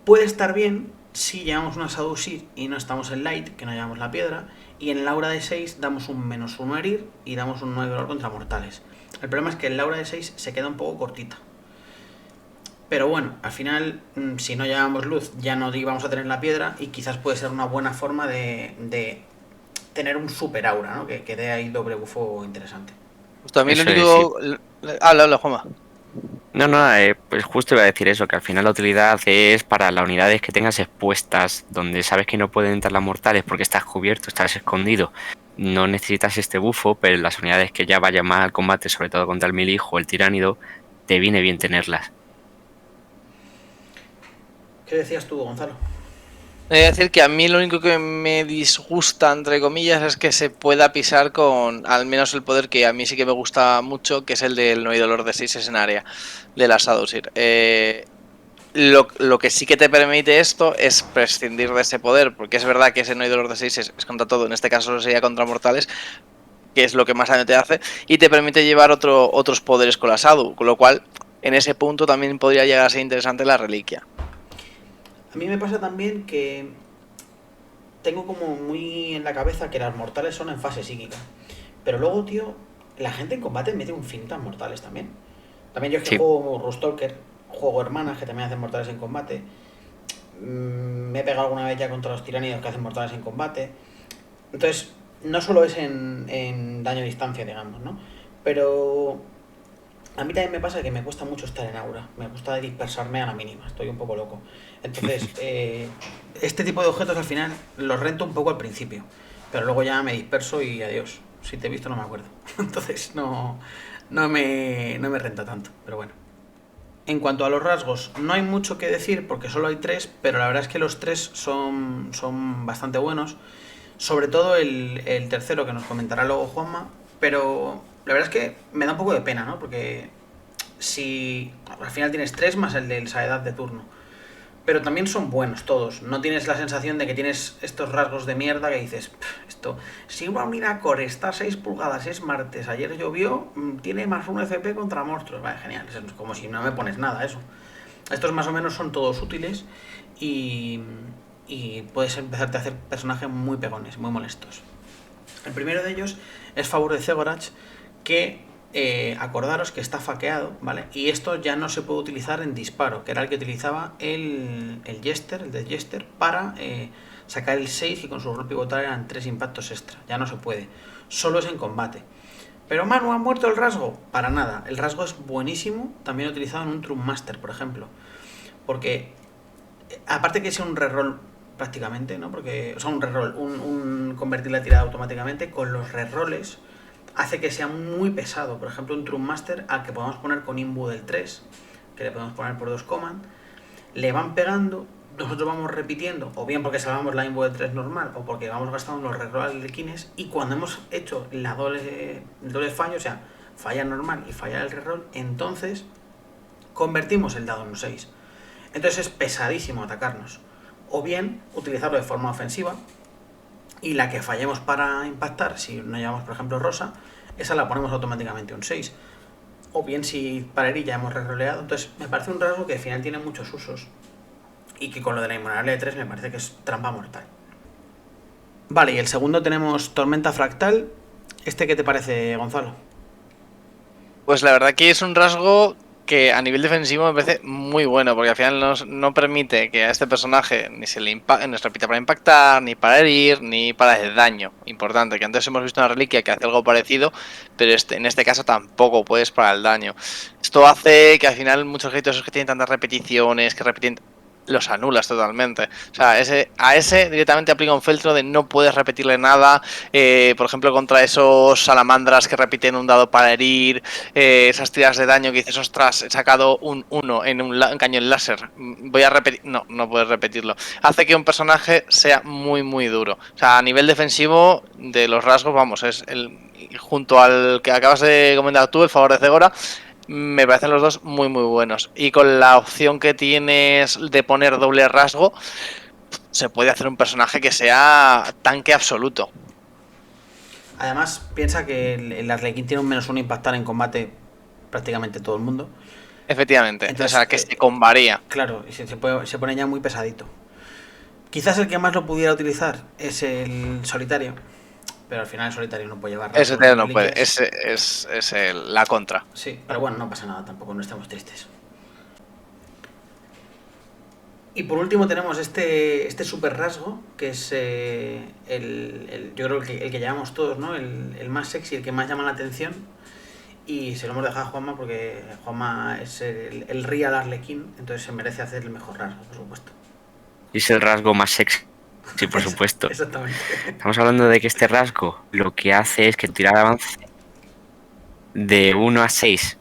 Puede estar bien si llevamos una Shadowsir y no estamos en Light, que no llevamos la piedra, y en el aura de 6 damos un -1 herir y damos un 9 dolor contra mortales. El problema es que el aura de 6 se queda un poco cortita. Pero bueno, al final, si no llevamos luz, ya no vamos a tener la piedra y quizás puede ser una buena forma de tener un super aura, ¿no? Que dé ahí doble bufo interesante. Pues también lo Eso es, sí. único... Habla, Juanma. No, no, pues justo iba a decir eso, que al final la utilidad es para las unidades que tengas expuestas, donde sabes que no pueden entrar las mortales porque estás cubierto, estás escondido. No necesitas este bufo, pero en las unidades que ya vayan más al combate, sobre todo contra el Milijo o el Tiránido, te viene bien tenerlas. ¿Qué decías tú, Gonzalo? Es decir, que a mí lo único que me disgusta, entre comillas, es que se pueda pisar con al menos el poder que a mí sí que me gusta mucho, que es el del no hay dolor de 6 en área, de la Shadowsir. Lo que sí que te permite esto es prescindir de ese poder, porque es verdad que ese no hay dolor de 6 es contra todo, en este caso sería contra mortales, que es lo que más daño te hace, y te permite llevar otros poderes con la Shadow, con lo cual en ese punto también podría llegar a ser interesante la reliquia. A mí me pasa también que tengo como muy en la cabeza que las mortales son en fase psíquica. Pero luego, tío, la gente en combate mete un fin tan mortales también. También yo es que Sí, juego Rustalker, juego hermanas que también hacen mortales en combate. Me he pegado alguna vez ya contra los tiranidos que hacen mortales en combate. Entonces, no solo es en daño a distancia, digamos, ¿no? Pero a mí también me pasa que me cuesta mucho estar en aura. Me gusta dispersarme a la mínima. Estoy un poco loco. Entonces, este tipo de objetos al final los rento un poco al principio. Pero luego ya me disperso y adiós. Si te he visto no me acuerdo. Entonces no me renta tanto. Pero bueno. En cuanto a los rasgos, no hay mucho que decir porque solo hay tres, pero la verdad es que los tres son bastante buenos. Sobre todo el tercero que nos comentará luego Juanma. Pero la verdad es que me da un poco de pena, ¿no? Porque si al final tienes tres más el de Saedad de turno. Pero también son buenos todos. No tienes la sensación de que tienes estos rasgos de mierda que dices, esto, si una unidad core está a 6 pulgadas, es martes, ayer llovió, tiene más 1 FP contra monstruos. Vale, genial. Es como si no me pones nada, eso. Estos más o menos son todos útiles y puedes empezarte a hacer personajes muy pegones, muy molestos. El primero de ellos es Favor de Zegorach, que acordaros que está faqueado, ¿vale? Y esto ya no se puede utilizar en disparo, que era el que utilizaba el Jester, el de Jester, para sacar el 6 y con su rol pivotal eran 3 impactos extra. Ya no se puede. Solo es en combate. Pero Manu, ¿ha muerto el rasgo? Para nada. El rasgo es buenísimo, también utilizado en un True Master, por ejemplo. Porque, aparte que sea un reroll prácticamente, ¿no? Porque, o sea, un reroll, un convertir la tirada automáticamente, con los rerolles hace que sea muy pesado. Por ejemplo, un True Master al que podemos poner con Imbu del 3, que le podemos poner por 2 command, le van pegando, nosotros vamos repitiendo, o bien porque salvamos la Imbu del 3 normal, o porque vamos gastando los rerolls de Kines, y cuando hemos hecho el doble fallo, o sea, falla normal y falla el reroll, entonces convertimos el dado en un 6. Entonces es pesadísimo atacarnos. O bien utilizarlo de forma ofensiva, y la que fallemos para impactar, si no llevamos por ejemplo rosa, esa la ponemos automáticamente un 6. O bien si para herir ya hemos reroleado. Entonces me parece un rasgo que al final tiene muchos usos. Y que con lo de la invulnerable de 3 me parece que es trampa mortal. Vale, y el segundo tenemos Tormenta Fractal. ¿Qué te parece, Gonzalo? Pues la verdad que es un rasgo que a nivel defensivo me parece muy bueno, porque al final no permite que a este personaje ni se le repita para impactar, ni para herir, ni para hacer daño. Importante, que antes hemos visto una reliquia que hace algo parecido, pero en este caso tampoco puedes para el daño. Esto hace que al final muchos objetos que tienen tantas repeticiones, que repiten, los anulas totalmente. O sea, a ese directamente aplica un filtro de no puedes repetirle nada. Por ejemplo, contra esos salamandras que repiten un dado para herir, esas tiras de daño que dices, ostras, he sacado un 1 en un cañón láser, voy a repetir. No, no puedes repetirlo. Hace que un personaje sea muy, muy duro. O sea, a nivel defensivo de los rasgos, vamos, es junto al que acabas de comentar tú, el Favor de Zegora. Me parecen los dos muy muy buenos. Y con la opción que tienes de poner doble rasgo, se puede hacer un personaje que sea tanque absoluto. Además, piensa que el Arlequín tiene un -1 impactar en combate prácticamente todo el mundo. Efectivamente. Entonces, O sea, que se combaría. claro, se pone ya muy pesadito. Quizás el que más lo pudiera utilizar es el solitario, pero al final el solitario no puede llevar Ese las no puede. reliquias. Ese es la contra. Sí, pero bueno, no pasa nada, tampoco no estemos tristes. Y por último tenemos este super rasgo, que es yo creo el que llamamos todos, ¿no? El más sexy, el que más llama la atención. Y se lo hemos dejado a Juanma porque Juanma es el real Arlequín, entonces se merece hacer el mejor rasgo, por supuesto. Y es el rasgo más sexy, sí, por supuesto. Exactamente. Estamos hablando de que este rasgo lo que hace es que en tirar avance de 1 a 6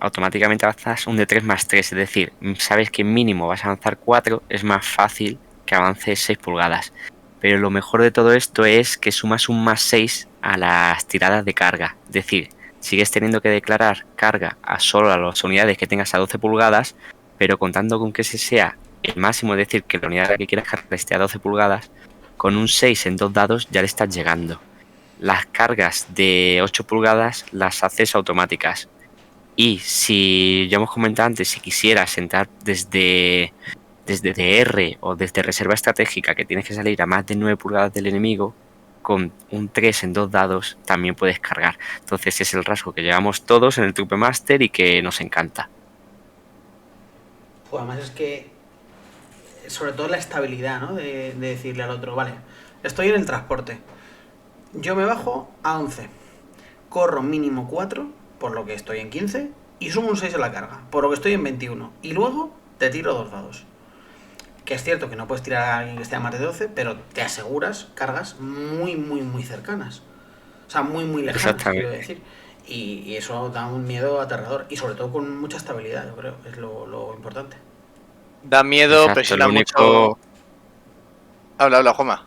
automáticamente avanzas un de 3 más 3, es decir, sabes que mínimo vas a avanzar 4, es más fácil que avances 6 pulgadas. Pero lo mejor de todo esto es que sumas un más 6 a las tiradas de carga, es decir, sigues teniendo que declarar carga solo a las unidades que tengas a 12 pulgadas, pero contando con que ese sea el máximo, es decir, que la unidad a la que quieras cargar esté a 12 pulgadas, con un 6 en 2 dados ya le estás llegando. Las cargas de 8 pulgadas las haces automáticas. Y si ya hemos comentado antes, si quisieras entrar desde DR o desde reserva estratégica, que tienes que salir a más de 9 pulgadas del enemigo, con un 3 en 2 dados también puedes cargar. Entonces es el rasgo que llevamos todos en el Trupe Master y que nos encanta. Pues además es que, sobre todo la estabilidad, ¿no? De decirle al otro, vale, estoy en el transporte, yo me bajo a 11, corro mínimo 4, por lo que estoy en 15, y sumo un 6 a la carga, por lo que estoy en 21, y luego te tiro 2 dados. Que es cierto que no puedes tirar a alguien que esté a más de 12, pero te aseguras cargas muy, muy, muy cercanas. O sea, muy, muy lejanas, quiero decir. Y eso da un miedo aterrador. Y sobre todo con mucha estabilidad, yo creo. Es lo importante. Da miedo, Exacto, presiona mucho. Habla, Juanma.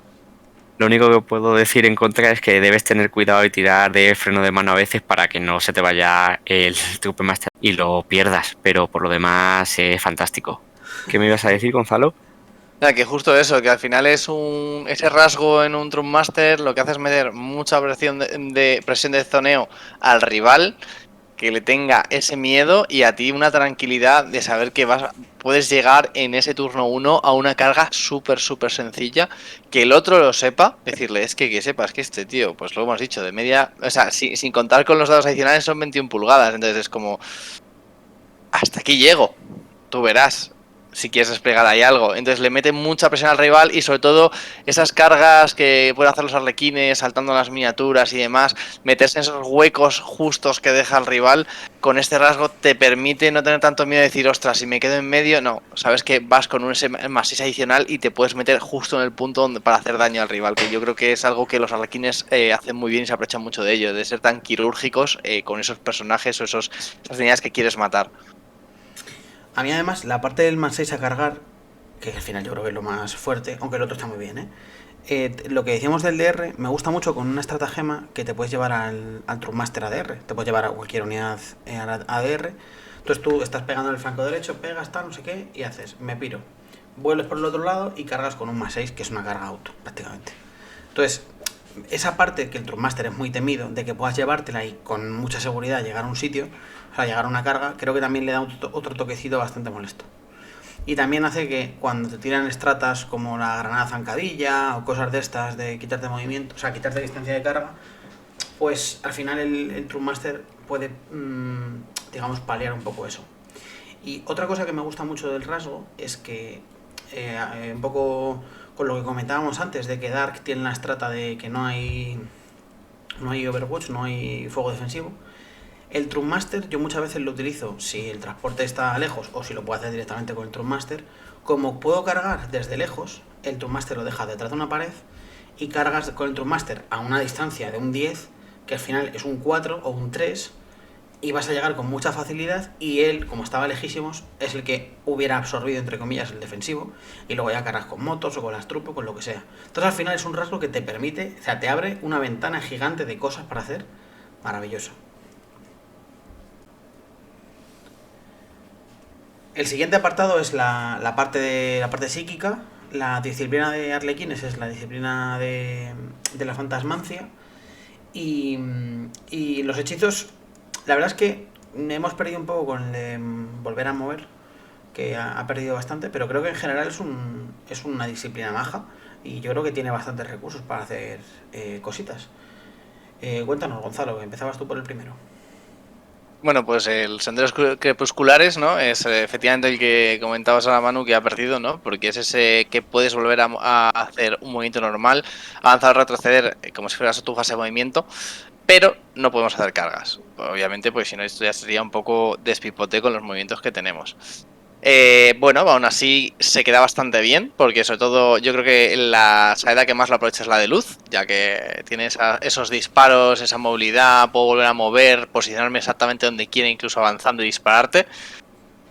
Lo único que puedo decir en contra es que debes tener cuidado y tirar de freno de mano a veces para que no se te vaya el Trupe Master y lo pierdas. Pero por lo demás es fantástico. ¿Qué me ibas a decir, Gonzalo? Ya, que justo eso, que al final es ese rasgo en un Trump Master lo que hace es meter mucha presión presión de zoneo al rival, que le tenga ese miedo y a ti una tranquilidad de saber que puedes llegar en ese turno 1 a una carga súper, súper sencilla, que el otro lo sepa, decirle, es que sepas que este tío, pues lo hemos dicho, de media, o sea, sin contar con los dados adicionales son 21 pulgadas, entonces es como, hasta aquí llego, tú verás si quieres desplegar ahí algo. Entonces le mete mucha presión al rival y sobre todo esas cargas que pueden hacer los arlequines saltando las miniaturas y demás, meterse en esos huecos justos que deja el rival, con este rasgo te permite no tener tanto miedo de decir, ostras, si me quedo en medio, no, sabes que vas con un más 6 adicional y te puedes meter justo en el punto para hacer daño al rival, que yo creo que es algo que los arlequines hacen muy bien y se aprovechan mucho de ello, de ser tan quirúrgicos con esos personajes o esas unidades que quieres matar. A mí además, la parte del más 6 a cargar, que al final yo creo que es lo más fuerte, aunque el otro está muy bien, lo que decíamos del DR, me gusta mucho con una estratagema que te puedes llevar al Trumpmaster ADR, te puedes llevar a cualquier unidad ADR. Entonces tú estás pegando en el flanco derecho, pegas, tal, no sé qué, y haces, me piro. Vuelves por el otro lado y cargas con un más 6, que es una carga auto, prácticamente. Entonces, esa parte que el Trumpmaster es muy temido, de que puedas llevártela y con mucha seguridad llegar a un sitio, o sea, llegar a una carga, creo que también le da otro toquecito bastante molesto. Y también hace que cuando te tiran estratas como la granada zancadilla o cosas de estas de quitarte movimiento, o sea, quitarte distancia de carga, pues al final el Trumpmaster puede, digamos, paliar un poco eso. Y otra cosa que me gusta mucho del rasgo es que, un poco con lo que comentábamos antes, de que Dark tiene la estrata de que no hay Overwatch, no hay fuego defensivo. El Trumpmaster yo muchas veces lo utilizo si el transporte está lejos o si lo puedo hacer directamente con el Trumpmaster. Como puedo cargar desde lejos, el Trumpmaster lo deja detrás de una pared y cargas con el Trumpmaster a una distancia de un 10, que al final es un 4 o un 3, y vas a llegar con mucha facilidad, y él, como estaba lejísimos, es el que hubiera absorbido, entre comillas, el defensivo, y luego ya cargas con motos o con las trupes, con lo que sea. Entonces al final es un rasgo que te permite, o sea, te abre una ventana gigante de cosas para hacer, maravilloso. El siguiente apartado es la parte psíquica. La disciplina de Arlequines es la disciplina de la fantasmancia. Y los hechizos, la verdad es que hemos perdido un poco con el de volver a mover, que ha perdido bastante, pero creo que en general es una disciplina maja y yo creo que tiene bastantes recursos para hacer cositas. Cuéntanos, Gonzalo, que empezabas tú por el primero. Bueno, pues el Senderos Crepusculares, ¿no? Es efectivamente el que comentabas a la Manu que ha perdido, ¿no? Porque es ese que puedes volver a hacer un movimiento normal, avanzar o retroceder como si fueras tu fase de movimiento. pero no podemos hacer cargas. Obviamente, pues si no, esto ya sería un poco despipote con los movimientos que tenemos. Bueno, aún así se queda bastante bien, porque sobre todo yo creo que la salida que más lo aprovecha es la de luz, ya que tiene esos disparos, esa movilidad, puedo volver a mover, posicionarme exactamente donde quiera, incluso avanzando y dispararte.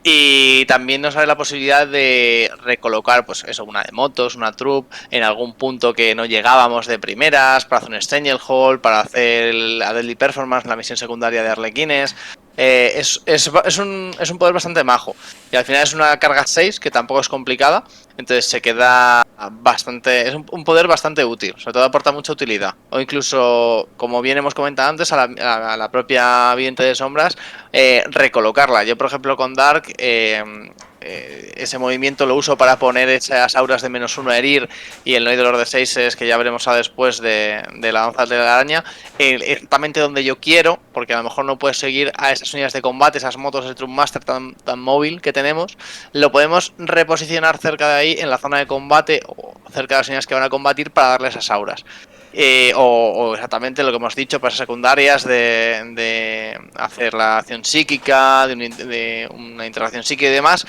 Y también nos abre la posibilidad de recolocar, pues eso, una de motos, una troop, en algún punto que no llegábamos de primeras, para hacer un Stranglehold, para hacer la Deadly Performance, la misión secundaria de Arlequines. Es un poder bastante majo. Y al final es una carga 6, que tampoco es complicada. Entonces se queda bastante... Es un poder bastante útil. Sobre todo aporta mucha utilidad. O incluso, como bien hemos comentado antes, a la propia Vidente de Sombras, recolocarla. Yo, por ejemplo, con Dark... ese movimiento lo uso para poner esas auras de -1 a herir, y el no hay dolor de 6 es que ya veremos a después de la danza de la araña, exactamente donde yo quiero, porque a lo mejor no puedes seguir a esas unidades de combate, esas motos de Trumpmaster tan móvil que tenemos, lo podemos reposicionar cerca de ahí en la zona de combate o cerca de las unidades que van a combatir para darle esas auras. O exactamente lo que hemos dicho, para secundarias de hacer la acción psíquica, de una interacción psíquica y demás,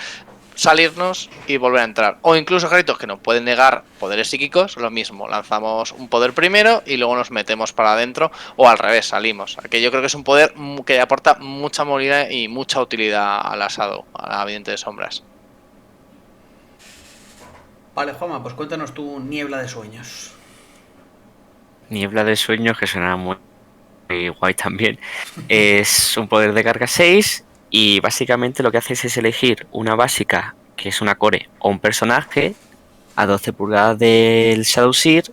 salirnos y volver a entrar. O incluso ejércitos que nos pueden negar poderes psíquicos, lo mismo, lanzamos un poder primero y luego nos metemos para adentro, o al revés, salimos. Que yo creo que es un poder que aporta mucha movilidad y mucha utilidad al asado, a la Vidente de Sombras. Vale, Juanma, pues cuéntanos tu niebla de sueños. Niebla de sueños, que suena muy guay también. Es un poder de carga 6 y básicamente lo que haces es elegir una básica, que es una core, o un personaje a 12 pulgadas del Shadowseer,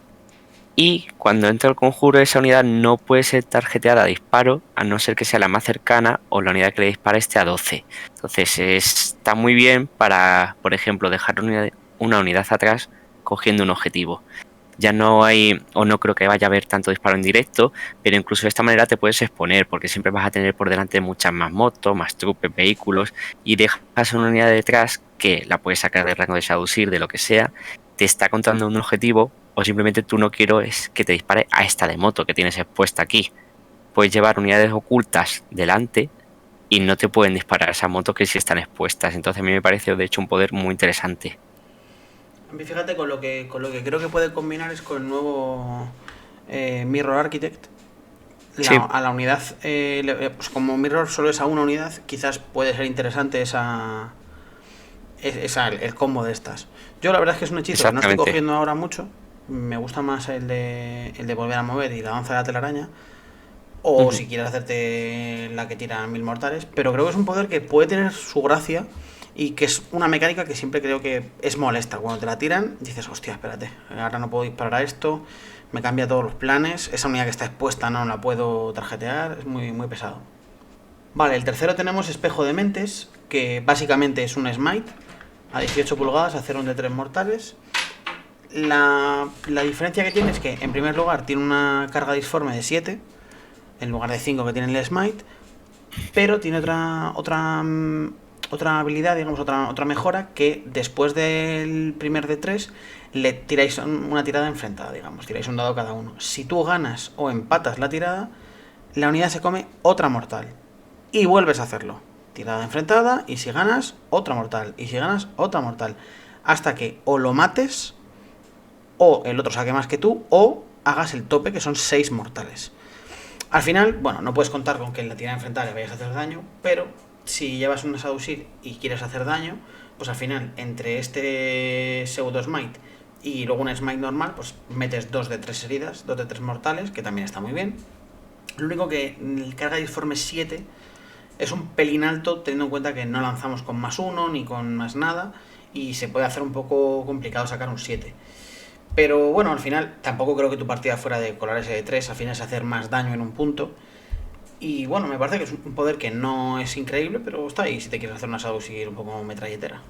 y cuando entra el conjuro esa unidad no puede ser tarjeteada a disparo a no ser que sea la más cercana o la unidad que le dispara esté a 12. Entonces está muy bien para, por ejemplo, dejar una unidad atrás cogiendo un objetivo. Ya no hay, o no creo que vaya a haber tanto disparo en directo, pero incluso de esta manera te puedes exponer, porque siempre vas a tener por delante muchas más motos, más trupes, vehículos, y dejas una unidad detrás que la puedes sacar del rango de Shadowseer, de lo que sea, te está contando un objetivo, o simplemente tú no quieres que te dispare a esta de moto que tienes expuesta aquí. Puedes llevar unidades ocultas delante y no te pueden disparar esas motos que sí están expuestas. Entonces a mí me parece de hecho un poder muy interesante. A mí, fíjate, con lo que creo que puede combinar es con el nuevo Mirror Architect. Sí. A la unidad, pues como Mirror solo es a una unidad, quizás puede ser interesante el combo de estas. Yo la verdad es que es un hechizo que no estoy cogiendo ahora mucho. Me gusta más el de volver a mover y la danza de la telaraña. O si quieres hacerte la que tira 1000 mortales. Pero creo que es un poder que puede tener su gracia y que es una mecánica que siempre creo que es molesta. Cuando te la tiran, dices, hostia, espérate, ahora no puedo disparar a esto, me cambia todos los planes, esa unidad que está expuesta no la puedo tarjetear, es muy, muy pesado. Vale, el tercero tenemos Espejo de Mentes, que básicamente es un smite a 18 pulgadas, hacer un de 3 mortales. La diferencia que tiene es que, en primer lugar, tiene una carga disforme de 7, en lugar de 5 que tiene el smite, pero tiene otra habilidad, digamos, otra mejora, que después del primer de 3 le tiráis una tirada enfrentada, digamos, tiráis un dado cada uno. Si tú ganas o empatas la tirada, la unidad se come otra mortal y vuelves a hacerlo. Tirada enfrentada, y si ganas, otra mortal, y si ganas, otra mortal, hasta que o lo mates, o el otro saque más que tú, o hagas el tope, que son 6 mortales. Al final, bueno, no puedes contar con que en la tirada enfrentada le vayas a hacer daño, pero si llevas una Shadowseer y quieres hacer daño, pues al final, entre este pseudo smite y luego un smite normal, pues metes 2 de 3 heridas, 2 de 3 mortales, que también está muy bien. Lo único que el carga disforme 7 es un pelín alto, teniendo en cuenta que no lanzamos con +1 ni con más nada, y se puede hacer un poco complicado sacar un 7. Pero bueno, al final tampoco creo que tu partida fuera de colar ese de 3, al final es hacer más daño en un punto. Y bueno, me parece que es un poder que no es increíble, pero está ahí si te quieres hacer una Shadowseer un poco metralletera.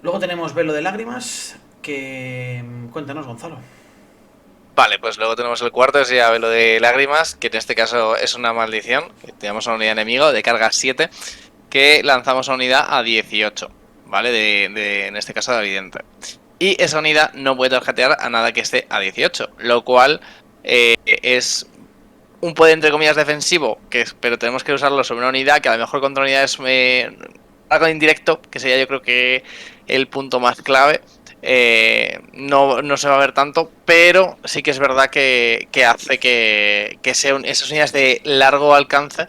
Luego tenemos Velo de Lágrimas, que... Cuéntanos, Gonzalo. Vale, pues luego tenemos el cuarto, que sería Velo de Lágrimas, que en este caso es una maldición. Tenemos a una unidad enemigo de carga 7, que lanzamos a unidad a 18, ¿vale? En este caso de Vidente. Y esa unidad no puede tarjetear a nada que esté a 18, lo cual es un poder entre comillas defensivo, pero tenemos que usarlo sobre una unidad que a lo mejor contra unidades algo indirecto, que sería yo creo que el punto más clave. No se va a ver tanto, pero sí que es verdad que hace que sean esas unidades de largo alcance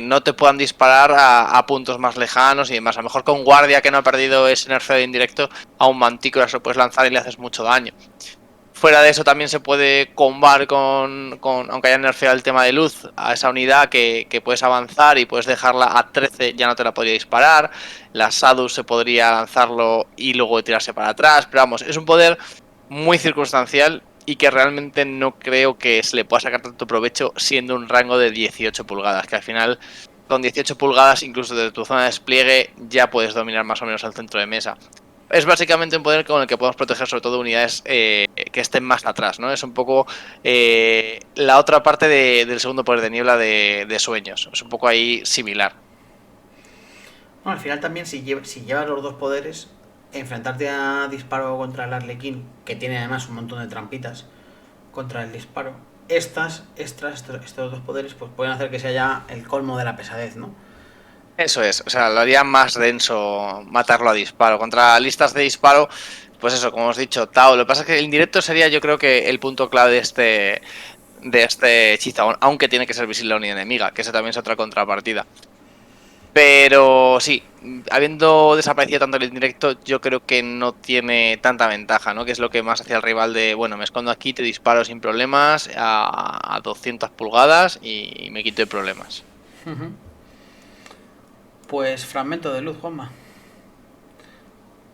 no te puedan disparar a puntos más lejanos y demás. A lo mejor con guardia que no ha perdido ese nerfeo de indirecto, a un mantícora se lo puedes lanzar y le haces mucho daño. Fuera de eso también se puede combar con aunque haya nerfeado el tema de luz, a esa unidad que puedes avanzar y puedes dejarla a 13, ya no te la podría disparar. La Sadus se podría lanzarlo y luego tirarse para atrás, pero vamos, es un poder muy circunstancial y que realmente no creo que se le pueda sacar tanto provecho siendo un rango de 18 pulgadas, que al final con 18 pulgadas incluso desde tu zona de despliegue ya puedes dominar más o menos el centro de mesa. Es básicamente un poder con el que podemos proteger sobre todo unidades que estén más atrás, ¿no? Es un poco la otra parte del segundo poder de niebla de sueños. Es un poco ahí similar. Bueno, al final también si llevas los dos poderes, enfrentarte a disparo contra el Arlequín, que tiene además un montón de trampitas contra el disparo, estos dos poderes pues pueden hacer que sea ya el colmo de la pesadez, ¿no? Eso es, o sea, lo haría más denso matarlo a disparo. Contra listas de disparo, pues eso, como hemos dicho, Tao. Lo que pasa es que el indirecto sería yo creo que el punto clave de este hechizo, aunque tiene que ser visible la unidad enemiga, que esa también es otra contrapartida. Pero sí, habiendo desaparecido tanto el indirecto, yo creo que no tiene tanta ventaja, ¿no? Que es lo que más hacía el rival de, bueno, me escondo aquí, te disparo sin problemas a 200 pulgadas y me quito de problemas. Pues fragmento de luz, Juanma.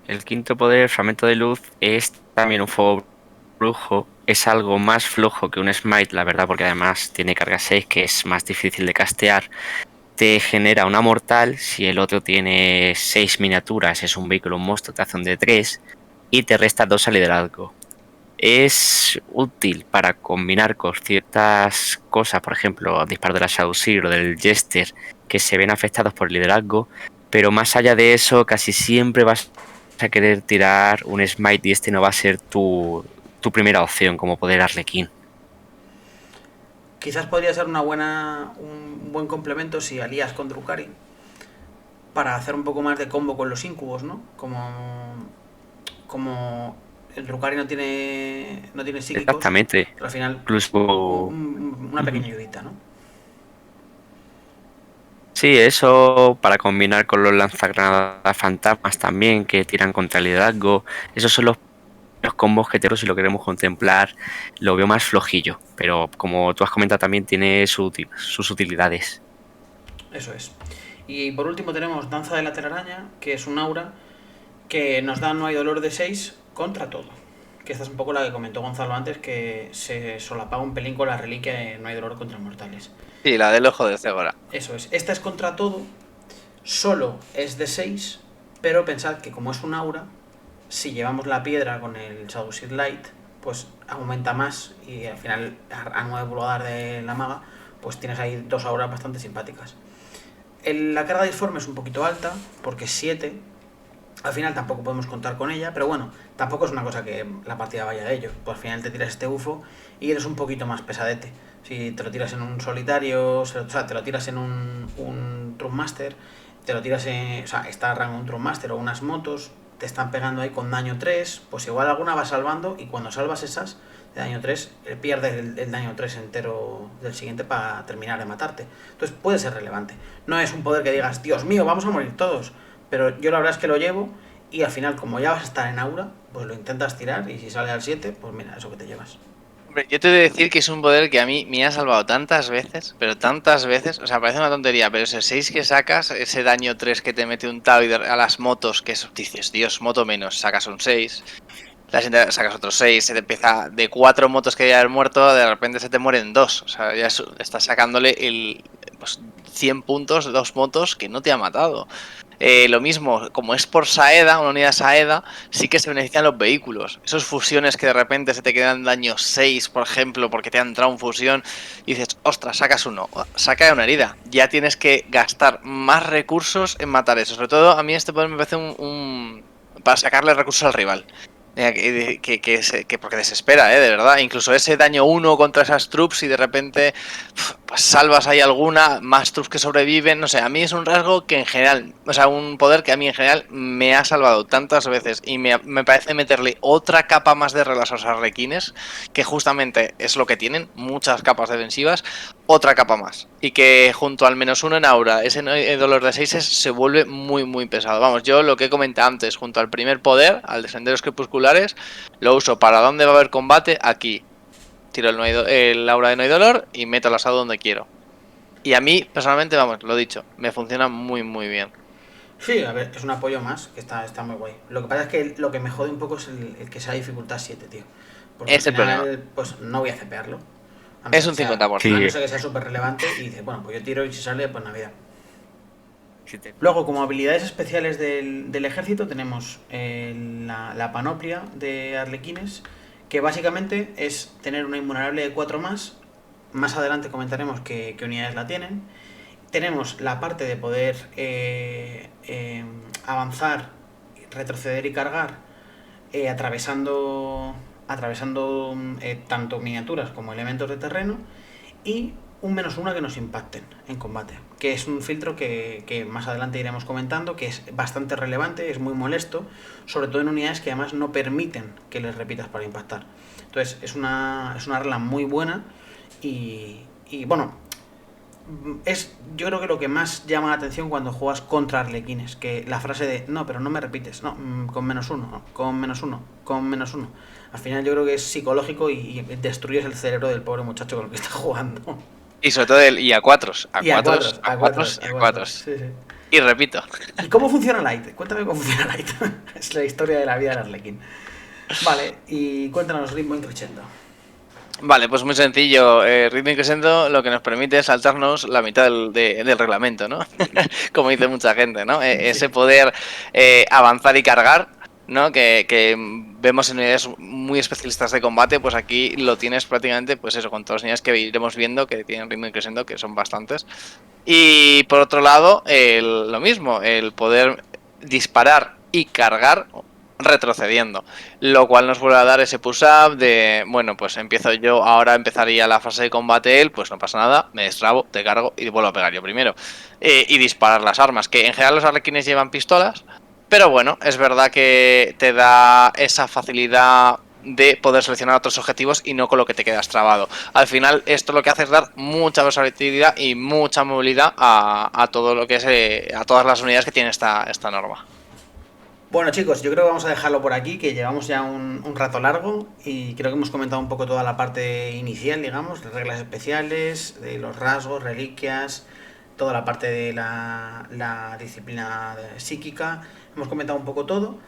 El quinto poder, fragmento de luz, es también un fuego brujo. Es algo más flojo que un smite, la verdad, porque además tiene carga 6, que es más difícil de castear. Te genera una mortal, si el otro tiene 6 miniaturas, es un vehículo, un monstruo, te hace un de 3 y te resta 2 a liderazgo. Es útil para combinar con ciertas cosas, por ejemplo, disparo de la Shadowseer o del Jester, que se ven afectados por liderazgo, pero más allá de eso, casi siempre vas a querer tirar un Smite y este no va a ser tu primera opción como poder Arlequín. Quizás podría ser un buen complemento si alías con Drukhari para hacer un poco más de combo con los incubos, ¿no? Como el Drukhari no tiene psíquicos. Exactamente. Pero al final Incluso una pequeña ayudita, ¿no? Sí, eso para combinar con los lanzagranadas fantasmas también que tiran contra el liderazgo. Esos son los combos que si lo queremos contemplar, lo veo más flojillo. Pero como tú has comentado también tiene sus utilidades. Eso es. Y por último tenemos Danza de la Telaraña, que es un aura que nos da no hay dolor de 6 contra todo. Que esta es un poco la que comentó Gonzalo antes, que se solapaba un pelín con la reliquia de no hay dolor contra mortales. Sí, la del ojo de cebra. Eso es. Esta es contra todo, solo es de 6, pero pensad que como es un aura, si llevamos la piedra con el Shadowseer Light, pues aumenta más y al final a 9 pulgadas de la maga, pues tienes ahí dos auras bastante simpáticas. La carga disforme es un poquito alta, porque es 7. Al final tampoco podemos contar con ella, pero bueno, tampoco es una cosa que la partida vaya de ello. Pues al final te tiras este bufo y eres un poquito más pesadete. Si te lo tiras en un solitario, o sea, te lo tiras en un Trumpmaster, te lo tiras en... O sea, está rango un Trumpmaster o unas motos, te están pegando ahí con daño 3, pues igual alguna va salvando y cuando salvas esas de daño 3, pierdes el daño 3 entero del siguiente para terminar de matarte. Entonces puede ser relevante. No es un poder que digas, Dios mío, vamos a morir todos. Pero yo la verdad es que lo llevo y al final, como ya vas a estar en aura, pues lo intentas tirar y si sale al 7, pues mira, eso que te llevas. Hombre, yo te he de decir que es un poder que a mí me ha salvado tantas veces, pero tantas veces, o sea, parece una tontería, pero ese 6 que sacas, ese daño 3 que te mete un Tau a las motos, que dices, Dios, moto menos, sacas un 6, sacas otro 6, se te empieza de 4 motos que ya haber muerto, de repente se te mueren 2, o sea, ya estás sacándole pues, 100 puntos, 2 motos que no te ha matado. Lo mismo, como es por Saeda, una unidad Saeda, sí que se benefician los vehículos. Esos fusiones que de repente se te quedan daño 6, por ejemplo, porque te ha entrado un fusión, y dices, ostras, sacas uno, saca una herida. Ya tienes que gastar más recursos en matar eso. Sobre todo, a mí este poder me parece para sacarle recursos al rival. Porque desespera, de verdad. Incluso ese daño 1 contra esas troops y de repente pues salvas ahí alguna, más troops que sobreviven. No sé, a mí es un rasgo que en general, o sea, un poder que a mí en general me ha salvado tantas veces y me parece meterle otra capa más de reglas a los arlequines, que justamente es lo que tienen, muchas capas defensivas, otra capa más. Y que junto al -1 en aura, ese dolor de 6 se vuelve muy, muy pesado. Vamos, yo lo que he comentado antes, junto al primer poder, al de senderos crepusculares, lo uso para dónde va a haber combate, aquí. Tiro el aura de no hay dolor y meto el asado donde quiero. Y a mí, personalmente, vamos, lo dicho, me funciona muy, muy bien. Sí, a ver, es un apoyo más, que está muy guay. Lo que pasa es que lo que me jode un poco es el que sea dificultad 7, tío. Porque Es al el problema. final, pues no voy a cepearlo. A no Es ser un que sea, 50%. a no Sí, ser que sea súper relevante y dice, bueno, pues yo tiro y si sale, pues Navidad. sí te- Luego, como habilidades especiales del ejército, tenemos la panoplia de arlequines, que básicamente es tener una invulnerable de 4 más. Más adelante comentaremos qué unidades la tienen. Tenemos la parte de poder avanzar, retroceder y cargar atravesando tanto miniaturas como elementos de terreno, y un -1 que nos impacten en combate, que es un filtro que más adelante iremos comentando, que es bastante relevante, es muy molesto, sobre todo en unidades que además no permiten que les repitas para impactar. Entonces es una regla muy buena y bueno, yo creo que lo que más llama la atención cuando juegas contra arlequines, que la frase de no, pero no me repites, no, con -1, no, con -1, con -1. Al final yo creo que es psicológico y destruyes el cerebro del pobre muchacho con el que está jugando. Y sobre todo el y a 4, a Y a 4, cuatros, a a 4 cuatros, y a a cuatros. 4. Sí, sí. Y repito. ¿Y cómo funciona Light? Cuéntame cómo funciona Light. Es la historia de la vida del arlequín. Vale, y cuéntanos ritmo increciendo. Vale, pues muy sencillo. Ritmo Crescendo lo que nos permite es saltarnos la mitad del reglamento, ¿no? Como dice mucha gente, ¿no? Ese Sí. poder avanzar y cargar, ¿no? Que vemos en unidades muy especialistas de combate, pues aquí lo tienes prácticamente, pues eso, con todas las unidades que iremos viendo que tienen ritmo crescendo, que son bastantes. Y por otro lado, lo mismo, el poder disparar y cargar retrocediendo, lo cual nos vuelve a dar ese push-up de, bueno, pues empiezo yo, ahora empezaría la fase de combate él, pues no pasa nada, me destrabo, te cargo y vuelvo a pegar yo primero. Y disparar las armas, que en general los arlequines llevan pistolas, pero bueno, es verdad que te da esa facilidad de poder seleccionar otros objetivos y no con lo que te quedas trabado. Al final esto lo que hace es dar mucha versatilidad y mucha movilidad a todo lo que es a todas las unidades que tiene esta norma. Bueno chicos, yo creo que vamos a dejarlo por aquí, que llevamos ya un rato largo y creo que hemos comentado un poco toda la parte inicial, digamos, de reglas especiales, de los rasgos, reliquias, toda la parte de la disciplina psíquica, hemos comentado un poco todo.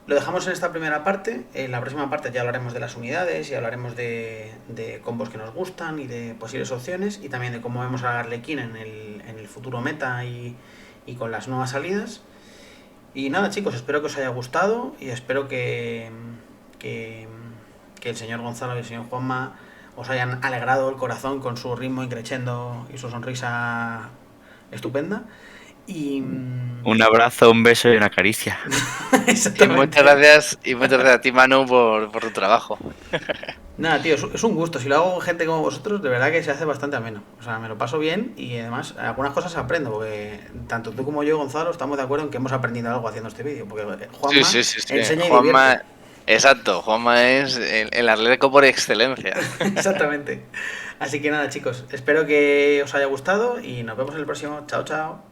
Lo dejamos en esta primera parte, en la próxima parte ya hablaremos de las unidades y hablaremos de combos que nos gustan y de posibles opciones y también de cómo vemos a Arlequín en el futuro meta y con las nuevas salidas. Y nada chicos, espero que os haya gustado y espero que el señor Gonzalo y el señor Juanma os hayan alegrado el corazón con su ritmo increciendo y su sonrisa estupenda. Y Un abrazo, un beso y una caricia. exactamente. Y muchas gracias a ti, Manu, por tu trabajo. Nada, tío, es un gusto. Si lo hago con gente como vosotros, de verdad que se hace bastante ameno. O sea, me lo paso bien y además algunas cosas aprendo, porque tanto tú como yo, Gonzalo, estamos de acuerdo en que hemos aprendido algo haciendo este vídeo. Porque Juanma Sí. enseña y Juanma, divierte. exacto, Juanma es el atleta por excelencia. Exactamente. Así que nada, chicos, espero que os haya gustado y nos vemos en el próximo. Chao, chao.